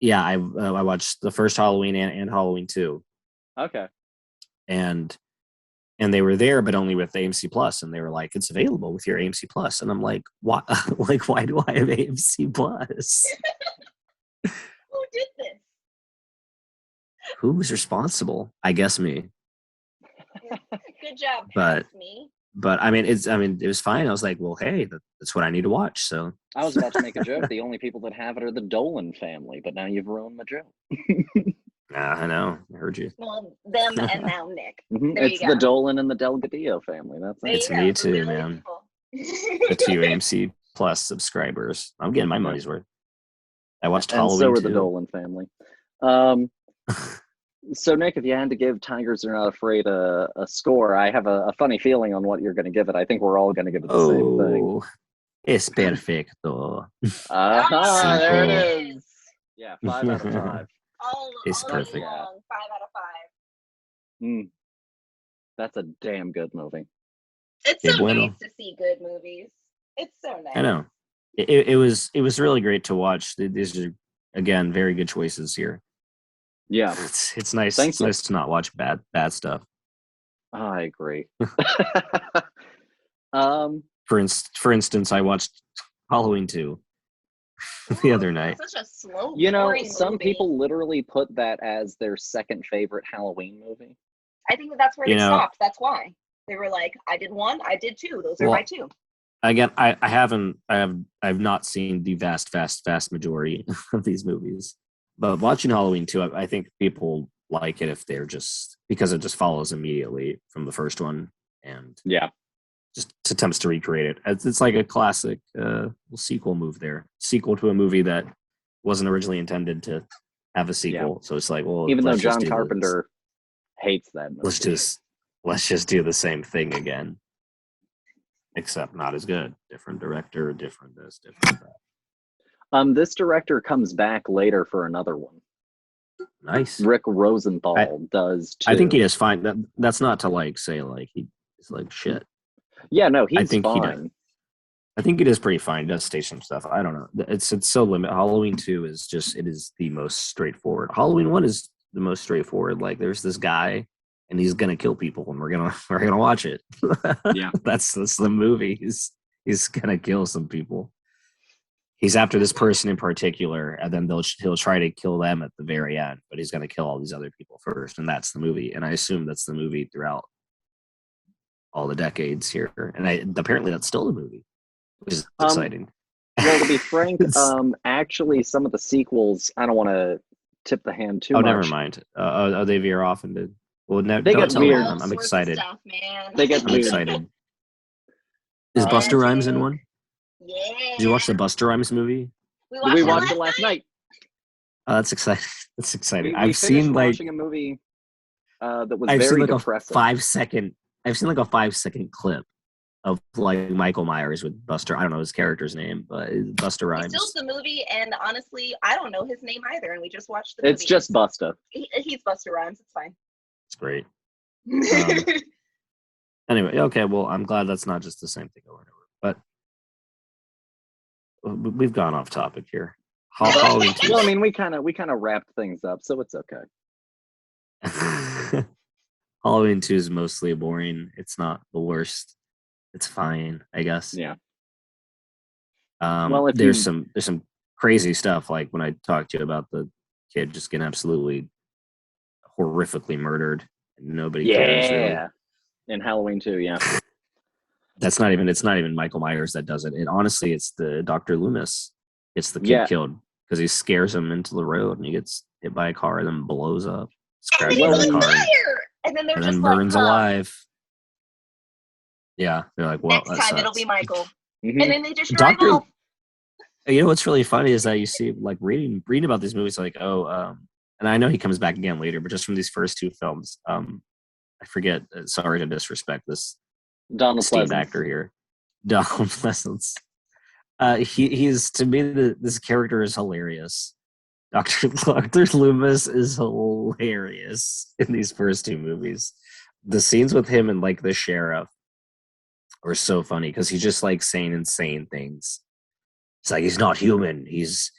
Yeah, I watched the first Halloween and Halloween 2. Okay. And they were there, but only with AMC Plus, and they were like, "It's available with your AMC Plus." And I'm like, "What? Why do I have AMC Plus?" Who did this? Who was responsible? I guess me. Good job, But me. But it was fine. I was like, well, hey, that's what I need to watch. So I was about to make a joke. The only people that have it are the Dolan family, but now you've ruined my joke. I know. I heard you. Well, them and now Nick. It's the Dolan and the Delgadillo family. That's it. It's me too, man. The 2 AMC Plus subscribers. I'm getting my money's worth. I watched Halloween and so are too. the Dolan family. So, Nick, if you had to give Tigers Are Not Afraid a score, I have a funny feeling on what you're going to give it. I think we're all going to give it the same thing. Es perfecto. There it is. Yeah, 5 out of 5. It's perfect. 5 out of 5. That's a damn good movie. It's so nice to see good movies. It's so nice. I know. It was really great to watch. These are, again, very good choices here. Yeah, it's nice. It's nice to not watch bad stuff. I agree. For instance, I watched Halloween 2 the other night. Such a slow. Some people literally put that as their second favorite Halloween movie. I think that's where You they know- stopped. That's why they were like, I did 1, I did 2. Those are Well, my 2. Again, I've not seen the vast majority of these movies, but watching Halloween 2, I think people like it if they're just because it just follows immediately from the first one and Yeah. just attempts to recreate it. It's like a classic sequel move there, sequel to a movie that wasn't originally intended to have a sequel. So it's like, well, Even though let's just John do this. Carpenter hates that movie. Let's just do the same thing again, except not as good. Different director, different this, different that. This director comes back later for another one. Nice. Rick Rosenthal does too. I think he is fine. That's not to like say like he's like shit. Yeah, no, he's think he fine. I think it is pretty fine. He does say some stuff. I don't know. It's so limited. Halloween 2 is just it is the most straightforward. Halloween 1 is the most straightforward. Like there's this guy and he's gonna kill people and we're gonna watch it. Yeah. that's the movie. He's gonna kill some people. He's after this person in particular, and then he'll try to kill them at the very end, but he's gonna kill all these other people first, and that's the movie. And I assume that's the movie throughout all the decades here. And apparently that's still the movie, which is exciting. Well, to be frank, actually, some of the sequels, I don't want to tip the hand too much. Never mind. They veer off into. Well, no, They don't get tell me. weird. I'm excited. Stuff, man. They get I'm weird. excited. Is Uh, Buster Rhymes in one? Yeah. Did you watch the Buster Rhymes movie? We watched it last night. Oh, that's exciting. That's exciting. We I've seen like watching a movie that was I've very seen like depressing. I've seen like a 5-second clip of like Michael Myers with Buster. I don't know his character's name, but Buster He Rhymes. steals the movie, and honestly, I don't know his name either. And we just watched the movie. It's just Busta. He's Buster Rhymes. It's fine. It's great. Anyway, okay. Well, I'm glad that's not just the same thing over and over. But we've gone off topic here. Halloween 2. Well, I mean, we kind of wrapped things up, so it's okay. Halloween 2 is mostly boring. It's not the it's fine, I guess. Yeah. Well, there's some crazy stuff, like when I talked to you about the kid just getting absolutely horrifically murdered. Nobody cares. Really. Yeah. In Halloween 2, yeah. It's not even Michael Myers that does it. And honestly, it's the Dr. Loomis. It's the kid killed because he scares him into the road and he gets hit by a car and then blows up. And then he's on fire. And then they're just burns like, alive. Yeah, they're like, well, next time it'll be Michael. Mhm. And then they just drive Dr. off. You know what's really funny is that you see, like, reading about these movies, like, and I know he comes back again later, but just from these first 2 films, I forget. Sorry to disrespect this Donald esteemed Pleasance. actor here, Donald Pleasance. He's to me this character is hilarious. Dr. Loomis is hilarious in these first 2 movies. The scenes with him and like the sheriff are so funny because he's just like saying insane things. It's like he's not human. He's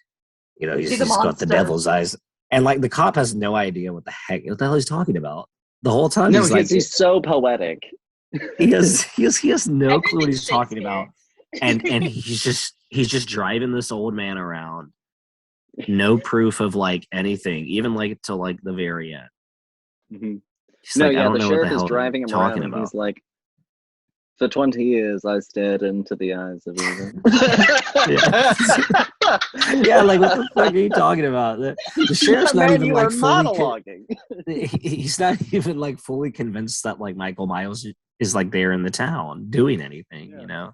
got the devil's eyes, and like the cop has no idea what the hell he's talking about the whole time. No, he's so poetic. He has no clue what he's Everything's talking Shakespeare. about, and he's just driving this old man around. No proof of like anything, even like till like the very end. Mm-hmm. He's No, like, I yeah, don't the know what sheriff the is hell driving you're him around, talking and about. he's like, "For 20 years, I stared into the eyes of evil." Yeah, like what the fuck are you talking about? The sheriff's not Man, even you like are fully. monologuing. He's not even like fully convinced that like Michael Myers is like there in the town doing anything, you know.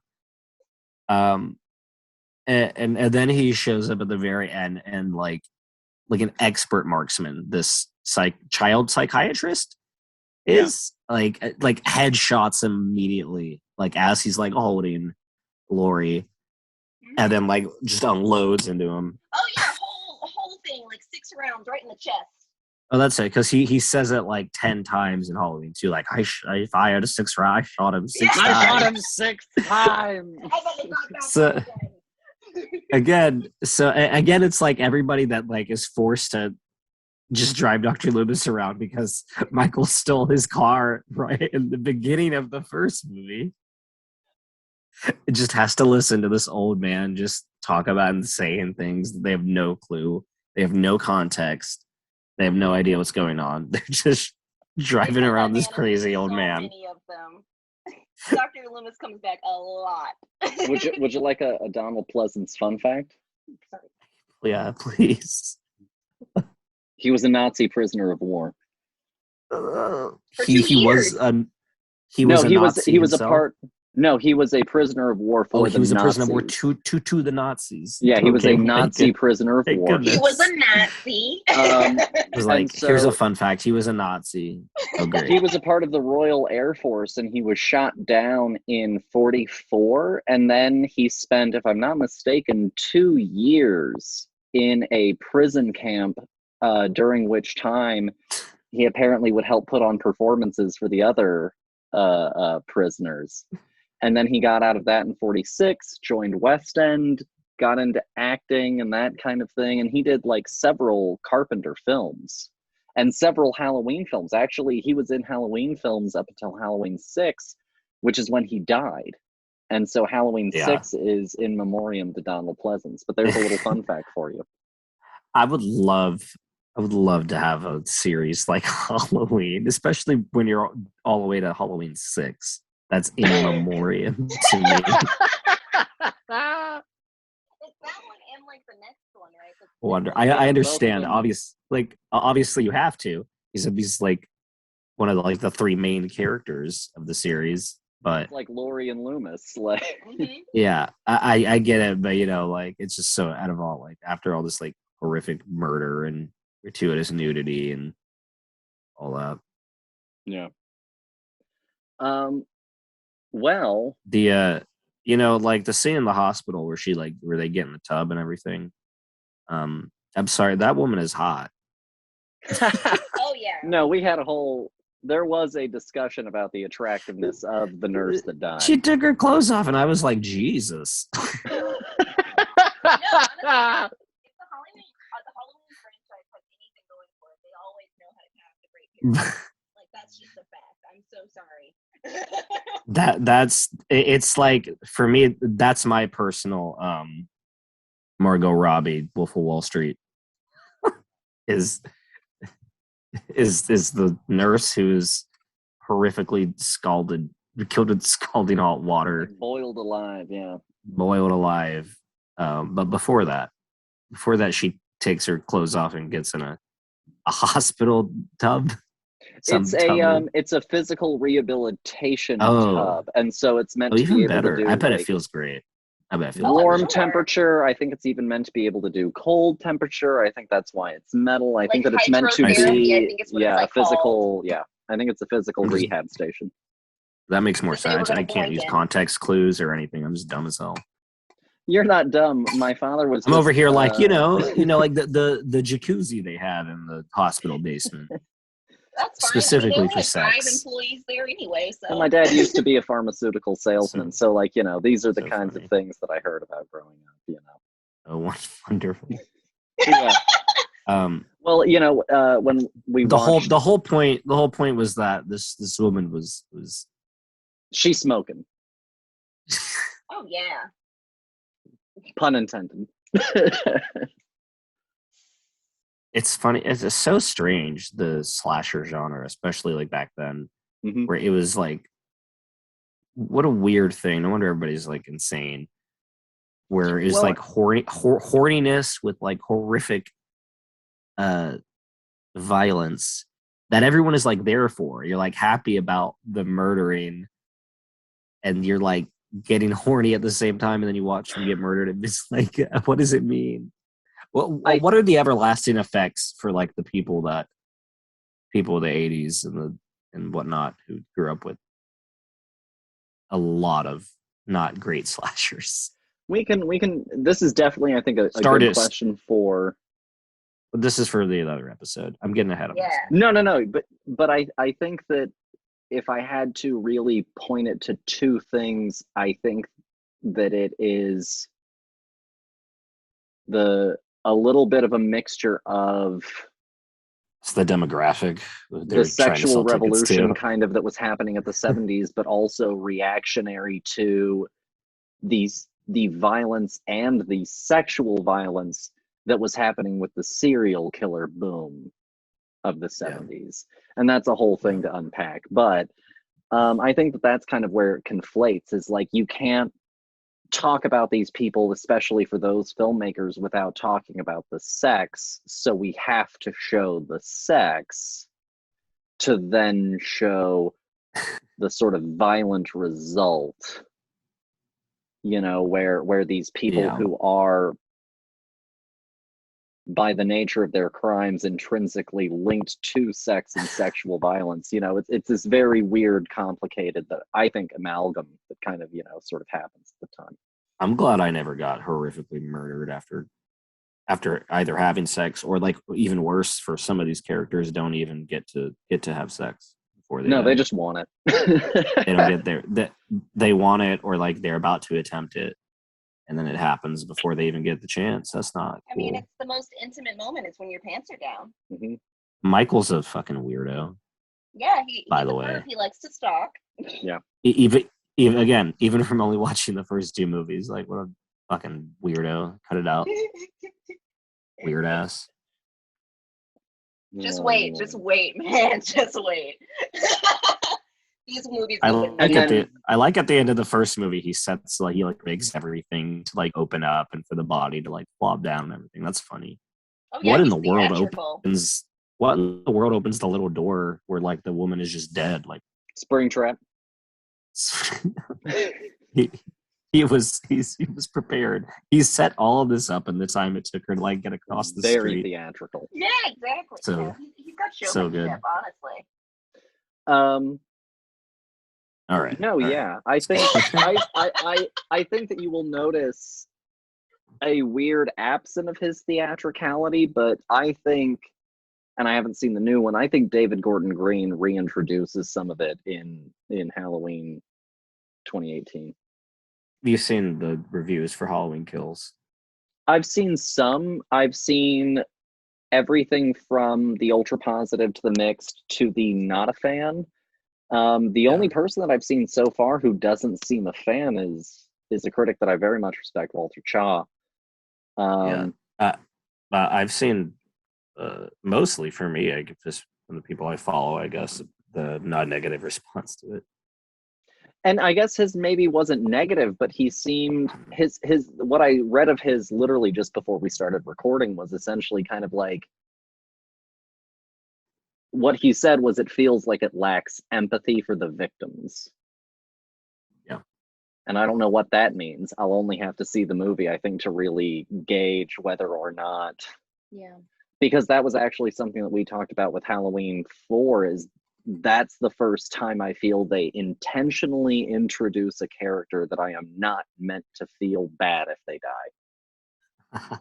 And then he shows up at the very end and like an expert marksman, this child psychiatrist is like headshots him immediately, like as he's like holding Lori, and then like just unloads into him. Oh yeah, a whole thing, like 6 rounds right in the chest. Oh, that's it, because he says it like 10 times in Halloween too. Like I fired a 6 round, I shot him 6 times. I shot him 6 times. I bet they got that So- again. Again, it's like everybody that like is forced to just drive Dr. Loomis around because Michael stole his car right in the beginning of the first movie. It just has to listen to this old man just talk about insane things. They have no clue. They have no context. They have no idea what's going on. They're just driving Because around that this man crazy has old so man. many of them. Dr. Loomis comes back a lot. Would you like a Donald Pleasance fun fact? Sorry. Yeah, please. He was a Nazi prisoner of war. For He 2 was years. he No, was a Nazi he was a himself? part. No, he was a prisoner of war for he the was a Nazis. prisoner of war to the Nazis. Yeah, he was Okay, a my Nazi prisoner of thank war. goodness. He was a Nazi. It was like, And here's a so- fun fact. He was a Nazi. Oh, great. He was a part of the Royal Air Force, and he was shot down in 44. And then he spent, if I'm not mistaken, 2 years in a prison camp, during which time he apparently would help put on performances for the other prisoners. And then he got out of that in 46, joined West End, got into acting and that kind of thing. And he did like several Carpenter films and several Halloween films. Actually, he was in Halloween films up until Halloween 6, which is when he died. And so Halloween 6 is in memoriam to Donald Pleasance. But there's a little fun fact for you. I would love to have a series like Halloween, especially when you're all the way to Halloween 6. That's in memoriam to me. It's that one and like the next one, right? Wonder. Yeah, I understand. both of them. Obviously, you have to. He's like one of the 3 main characters of the series. But It's like Laurie and Loomis. Like, yeah, I get it. But like it's just so out of all after all this horrific murder and gratuitous nudity and all that. yeah. Well, The the scene in the hospital where where they get in the tub and everything. I'm sorry, that woman is hot. Oh yeah. no, there was a discussion about the attractiveness of the nurse that died. She took her clothes off and I was like, Jesus. No, honestly, if the Halloween franchise has anything going for it, they always know how to cast a great character. Like that's just a fact. I'm so sorry. It's like for me, that's my personal Margot Robbie, Wolf of Wall Street. is the nurse who's horrifically killed with scalding hot water, Boiled alive, yeah. boiled alive. But before that, she takes her clothes off and gets in a hospital tub. It's a physical rehabilitation tub, and so it's meant to be even able better. to do. I bet it feels great. I bet it feels warm great. temperature. I think it's even meant to be able to do cold temperature. I think that's why it's metal. I think that it's meant to hydrotherapy, be I think it's what it's like physical. called. Yeah, I think it's a physical rehab station. That makes more They were sense. gonna I can't break use in. context clues or anything. I'm just dumb as hell. You're not dumb. My father was. I'm over here like the jacuzzi they have in the hospital basement. That's fine. Specifically they for only have 5 sex. employees there anyway, so. And my dad used to be a pharmaceutical salesman, so these are the So kinds funny. of things that I heard about growing up. Oh, wonderful. Yeah. Well, when we watched, the whole point was that this woman was she's smoking. Oh yeah. Pun intended. it's funny. It's so strange, the slasher genre, especially back then, Mhm. where it was what a weird thing. No wonder everybody's insane. Where it's horniness with horrific violence that everyone is there for. You're happy about the murdering, and you're getting horny at the same time, and then you watch them get murdered. And it's what does it mean? What are the everlasting effects for the people of the 80s and whatnot who grew up with a lot of not great slashers? We can. This is definitely, I think, a good question for. But this is for the other episode. I'm getting ahead of myself. No. But I think that if I had to really point it to 2 things, I think that it is a little bit of a mixture of It's the demographic. the sexual revolution kind of that was happening at the 70s, but also reactionary to the violence and the sexual violence that was happening with the serial killer boom. of the 70s. And that's a whole thing to unpack. But I think that that's kind of where it conflates, is like, you can't talk about these people, especially for those filmmakers, without talking about the sex. So we have to show the sex to then show the sort of violent result, you know, where these people who are, by the nature of their crimes, intrinsically linked to sex and sexual violence. You know, it's this very weird, complicated, that I think, amalgam that kind of, you know, sort of happens at the time. I'm glad I never got horrifically murdered after either having sex, or, like, even worse, for some of these characters don't even get to have sex before they they just want it. They don't get there. They want it, or like they're about to attempt it, and then it happens before they even get the chance. That's not cool. I mean, it's the most intimate moment. It's when your pants are down. Mm-hmm. Michael's a fucking weirdo. Yeah, by the way, he likes to stalk. Yeah. Even from only watching the first two movies, like, what a fucking weirdo. Cut it out. Weird ass. Just wait, man. Just wait. These movies. I like at the end of the first movie, he sets, like, he like makes everything to, like, open up and for the body to, like, flop down and everything. That's funny. Oh, yeah, What in the world opens the little door where, like, the woman is just dead? Like, Springtrap. he was prepared. He set all of this up in the time it took her to, like, get across the Very street. theatrical. Yeah, exactly. So, he's got showmanship, so good. honestly. All right. No, all yeah. right. I think I think that you will notice a weird absence of his theatricality, but I think, and I haven't seen the new one, I think David Gordon Green reintroduces some of it in Halloween 2018. You've seen the reviews for Halloween Kills? I've seen some. I've seen everything from the ultra positive to the mixed to the not a fan. The only person that I've seen so far who doesn't seem a fan is a critic that I very much respect, Walter Chaw. I've seen mostly, for me, I just from the people I follow, I guess, the non-negative response to it. And I guess his maybe wasn't negative, but he seemed his what I read of his literally just before we started recording was essentially kind of like, what he said was, it feels like it lacks empathy for the victims. Yeah. And I don't know what that means. I'll only have to see the movie, I think, to really gauge whether or not. Yeah. Because that was actually something that we talked about with Halloween 4, is that's the first time I feel they intentionally introduce a character that I am not meant to feel bad if they die.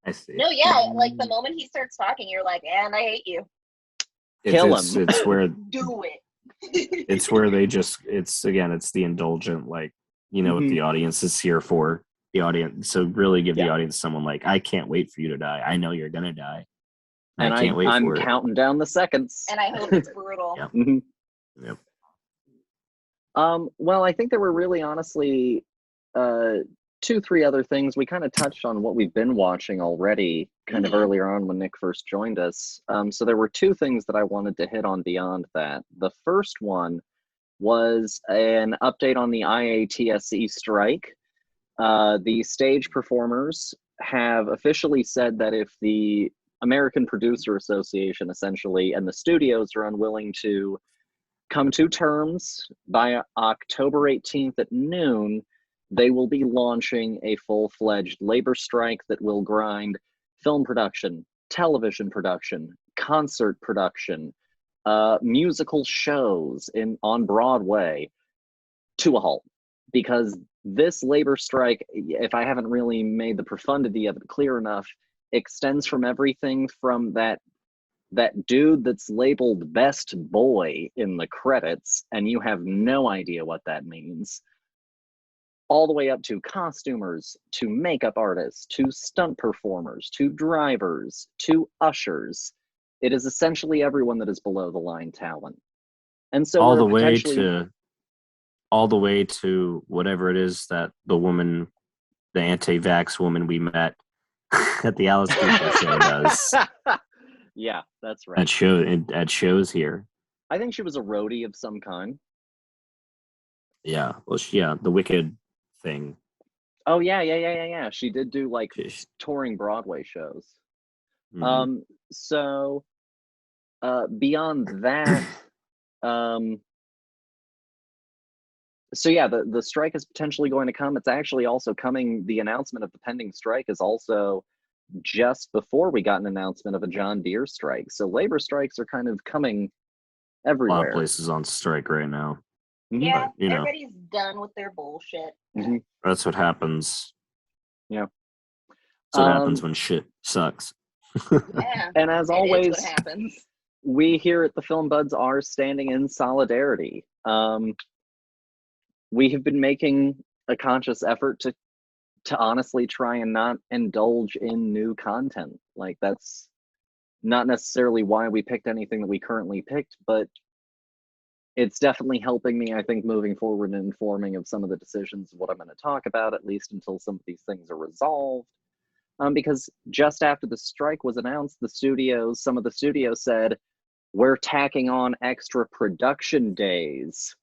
I see. No, yeah, like the moment he starts talking, you're like, and I hate you. Kill him. It's where Do it. it's where they just, it's the indulgent, like, you know, what the audience is here for. The audience, so really give the audience someone like, I can't wait for you to die. I know you're gonna die. And I can't wait I'm for it. counting down the seconds. And I hope it's brutal. Yep. Mm-hmm. Yep. Well, I think there were really, honestly, 2-3 other things. We kind of touched on what we've been watching already, kind of earlier on when Nick first joined us. So there were 2 things that I wanted to hit on beyond that. The first one was an update on the IATSE strike. The stage performers have officially said that if the American Producer Association, essentially, and the studios are unwilling to come to terms by October 18th at noon, they will be launching a full-fledged labor strike that will grind film production, television production, concert production, musical shows on Broadway to a halt. Because this labor strike, if I haven't really made the profundity of it clear enough, extends from everything from that dude that's labeled best boy in the credits, and you have no idea what that means, all the way up to costumers, to makeup artists, to stunt performers, to drivers, to ushers. It is essentially everyone that is below the line talent. And so all the way to whatever it is that the woman, the anti-vax woman we met at the Alice Cooper show does. Yeah, that's right. At shows here. I think she was a roadie of some kind. Yeah. Well, the Wicked thing. Oh yeah. She did do like She's- touring Broadway shows. Mhm. So beyond that, so yeah, the strike is potentially going to come. It's actually also coming. The announcement of the pending strike is also just before we got an announcement of a John Deere strike. So labor strikes are kind of coming A lot everywhere. of places on strike right now. Yeah, But, everybody's done with their bullshit. That's what happens. Yeah. That's what happens when shit sucks. Yeah, And as it always, is what happens. we here at the Film Buds are standing in solidarity. We have been making a conscious effort to honestly try and not indulge in new content. Like, that's not necessarily why we picked anything that we currently picked, but it's definitely helping me, I think, moving forward and informing of some of the decisions of what I'm going to talk about, at least until some of these things are resolved. Because just after the strike was announced, some of the studios said, we're tacking on extra production days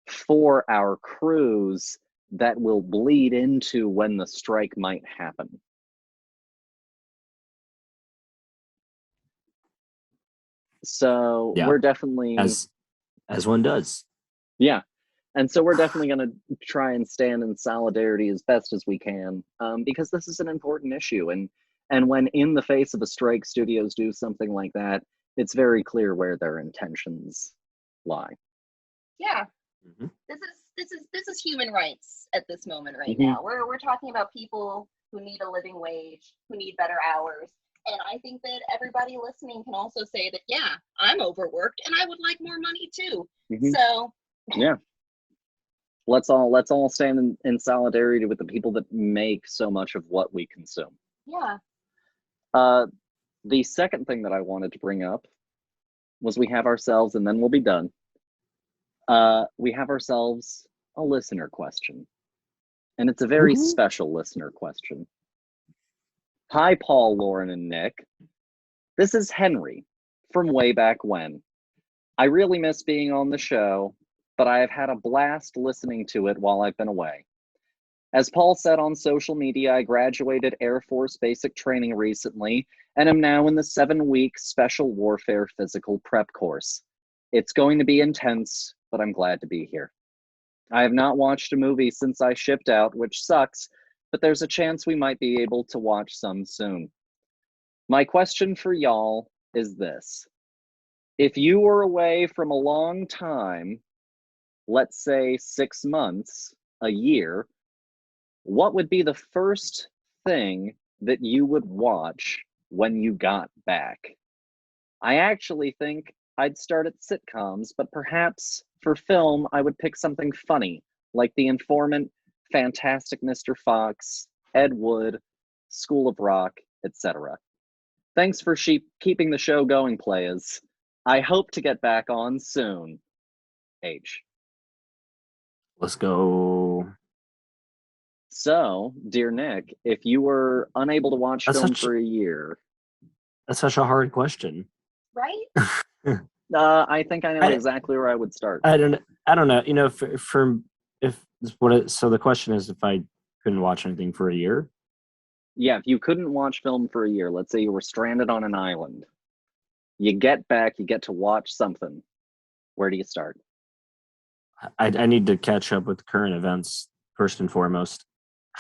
for our crews that will bleed into when the strike might happen. So Yeah. we're definitely As one does. Yeah. And so we're definitely going to try and stand in solidarity as best as we can, because this is an important issue. And when in the face of a strike, studios do something like that, it's very clear where their intentions lie. Yeah. Mm-hmm. This is human rights at this moment right Mhm. now. We're talking about people who need a living wage, who need better hours. And I think that everybody listening can also say that, yeah, I'm overworked and I would like more money too. Mhm. So Yeah. Let's all stand in solidarity with the people that make so much of what we consume. yeah. The second thing that I wanted to bring up was we have ourselves, and then we'll be done. We have ourselves a listener question. And it's a very special listener question. Hi, Paul, Lauren, and Nick. This is Henry from way back when. I really miss being on the show, but I have had a blast listening to it while I've been away. As Paul said on social media, I graduated Air Force basic training recently and am now in the 7-week Special Warfare Physical Prep course. It's going to be intense, but I'm glad to be here. I have not watched a movie since I shipped out, which sucks, but there's a chance we might be able to watch some soon. My question for y'all is this. If you were away from a long time, let's say 6 months, a year, what would be the first thing that you would watch when you got back? I actually think I'd start at sitcoms, but perhaps for film, I would pick something funny, like The Informant, Fantastic Mr. Fox, Ed Wood, School of Rock, etc. Thanks for keeping the show going, players. I hope to get back on soon. H. Let's go. So, dear Nick, if you were unable to watch film for a year... That's such a hard question. Right? I think I know exactly where I would start. I don't know. You know, so the question is if I couldn't watch anything for a year. Yeah, if you couldn't watch film for a year, let's say you were stranded on an island, you get back, you get to watch something. Where do you start? I need to catch up with current events first and foremost.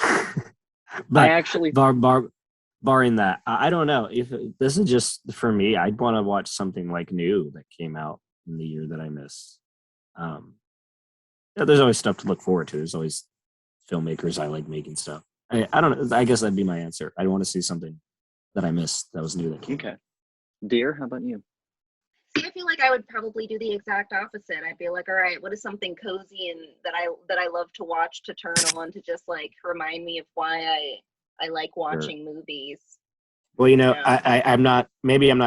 But I actually barring that, I don't know if this is just for me. I'd want to watch something like new that came out in the year that I missed. There's always stuff to look forward to. There's always filmmakers I like making stuff. I don't know. I guess that'd be my answer. I want to see something that I missed that was new that came out. Okay. Dear, how about you? See, I feel like I would probably do the exact opposite. I'd be like, all right, what is something cozy and that I love to watch, to turn on, to just like remind me of why I like watching movies. Well, you know, I'm not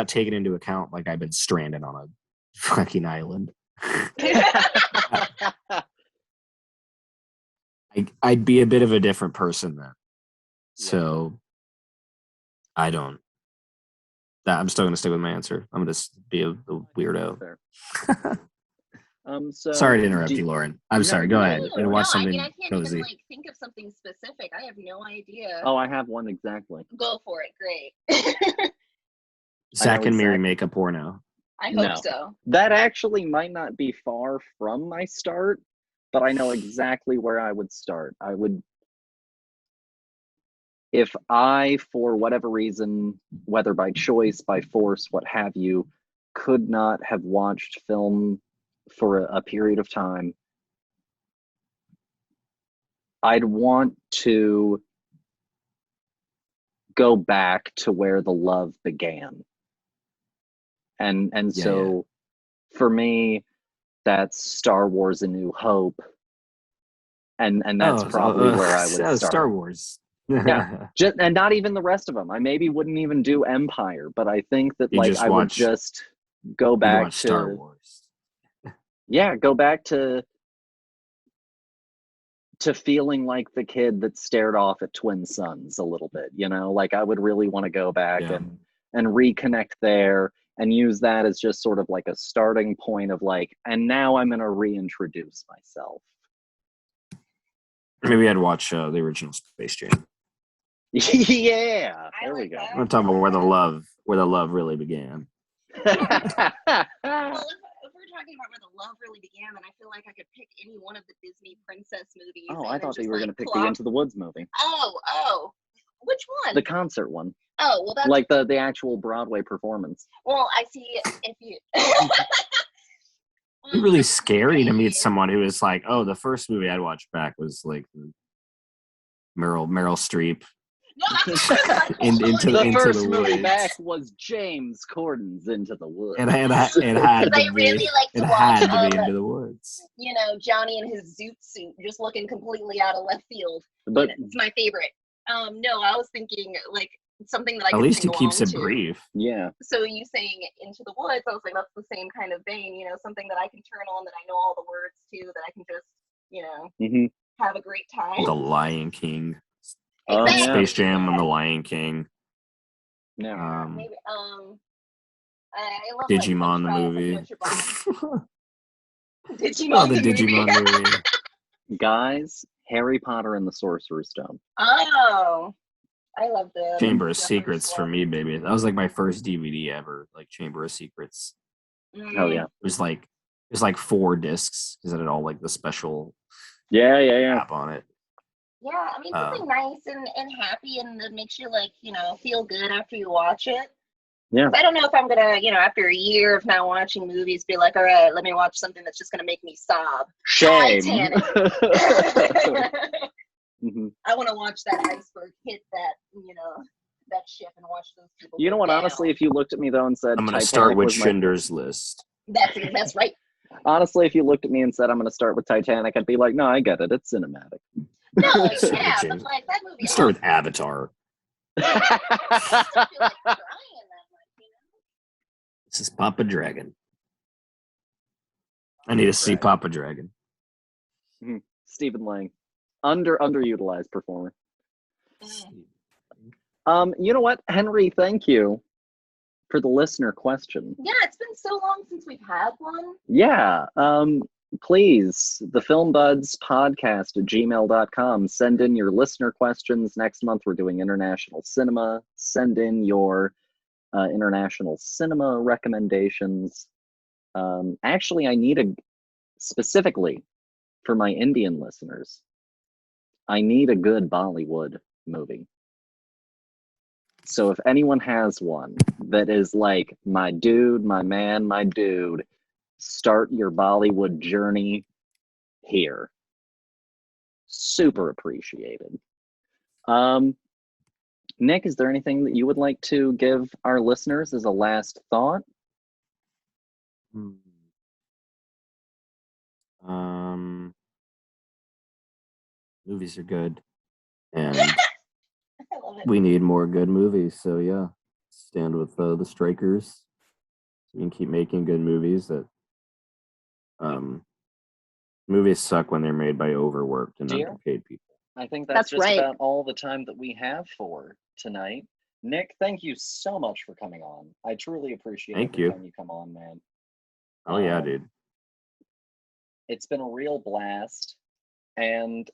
taking into account like I've been stranded on a fucking island. I'd be a bit of a different person then. So I don't I'm still gonna stick with my answer. I'm gonna be a weirdo. Fair. So Sorry to interrupt you, Lauren. I'm sorry. Go ahead. No, Watch I something mean, I can't cozy. even like think of something specific. I have no idea. Oh, I have one exactly. Go for it. Great. Zach and Miri make a porno. I hope No. so. That actually might not be far from my start, but I know exactly where I would start. I would, if I, for whatever reason, whether by choice, by force, what have you, could not have watched film for a period of time, I'd want to go back to where the love began. And so for me, that's Star Wars: A New Hope. And that's probably where I would start. Star Wars. Yeah, and not even the rest of them. I maybe wouldn't even do Empire, but I think that would just go back to Star Wars. Yeah, go back to feeling like the kid that stared off at twin suns a little bit, you know? Like I would really want to go back and reconnect there and use that as just sort of like a starting point of like, and now I'm going to reintroduce myself. Maybe I'd watch the original Space Jam. Yeah, there we go. I'm talking about where the love really began. Well, if we're talking about where the love really began, then I feel like I could pick any one of the Disney princess movies. Oh, I thought you were going to pick the Into the Woods movie. Oh, which one? The concert one. Oh, well, that's like the actual Broadway performance. Well, I see if you. It's really scary to meet someone who is like, oh, the first movie I'd watch back was like Meryl Streep. into the first the movie woods. Back was James Corden's Into the Woods. It had to be. Really like to it watch, had to be Into the Woods. You know, Johnny in his zoot suit, just looking completely out of left field. But it's my favorite. No, I was thinking like something that I at could least sing he keeps it to. brief. Yeah. So you saying Into the Woods, I was like, that's the same kind of vein. You know, something that I can turn on that I know all the words to, that I can just, you know, have a great time. The Lion King. Exactly. Space Jam and The Lion King. Yeah. Maybe, I love Digimon the movie. Digimon the Digimon movie. Guys, Harry Potter and the Sorcerer's Stone. Oh, I love the Chamber of Secrets for me, baby. That was like my first DVD ever, like Chamber of Secrets. Oh yeah. It was like 4 discs because it had all like the special app on it. Yeah, I mean something nice and happy and that makes you like, you know, feel good after you watch it. Yeah. I don't know if I'm gonna, you know, after a year of not watching movies, be like, all right, let me watch something that's just gonna make me sob. Shame. I want to watch that iceberg hit that, you know, that ship and watch those people. You know what? Down. Honestly, if you looked at me though and said, I'm gonna start with Schindler's List. That's right. Honestly, if you looked at me and said, I'm gonna start with Titanic, I'd be like, no, I get it. It's cinematic. No, yeah, but like that movie. Let's start with Avatar. This is Papa Dragon. I need to see Papa Dragon. Stephen Lang, underutilized performer. You know what, Henry? Thank you for the listener question. Yeah, it's been so long since we've had one. Yeah. Please, thefilmbudspodcast at gmail.com. Send in your listener questions. Next month, we're doing international cinema. Send in your international cinema recommendations. Actually, I need specifically for my Indian listeners, I need a good Bollywood movie. So if anyone has one that is like, my dude, my man, my dude, start your Bollywood journey here. Super appreciated. Nick, is there anything that you would like to give our listeners as a last thought? Movies are good, and we need more good movies. So yeah, stand with the strikers. So we can keep making good movies. That movies suck when they're made by overworked and underpaid people. I think that's just right. about all the time that we have for tonight. Nick, thank you so much for coming on. I truly appreciate Thank every you. time you come on, man. Oh yeah, dude. It's been a real blast. And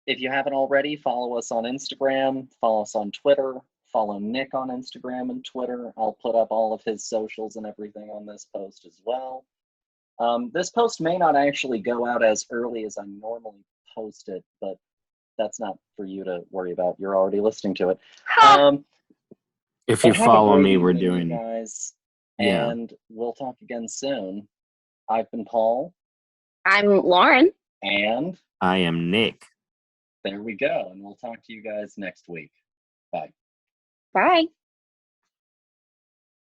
if you haven't already, follow us on Instagram, follow us on Twitter, follow Nick on Instagram and Twitter. I'll put up all of his socials and everything on this post as well. This post may not actually go out as early as I normally post it, but that's not for you to worry about. You're already listening to it. If you have a follow great me, we're evening, you doing. guys, Yeah. and we'll talk again soon. I've been Paul, I'm Lauren. and I am Nick. there we go. And we'll talk to you guys next week. Bye. Bye.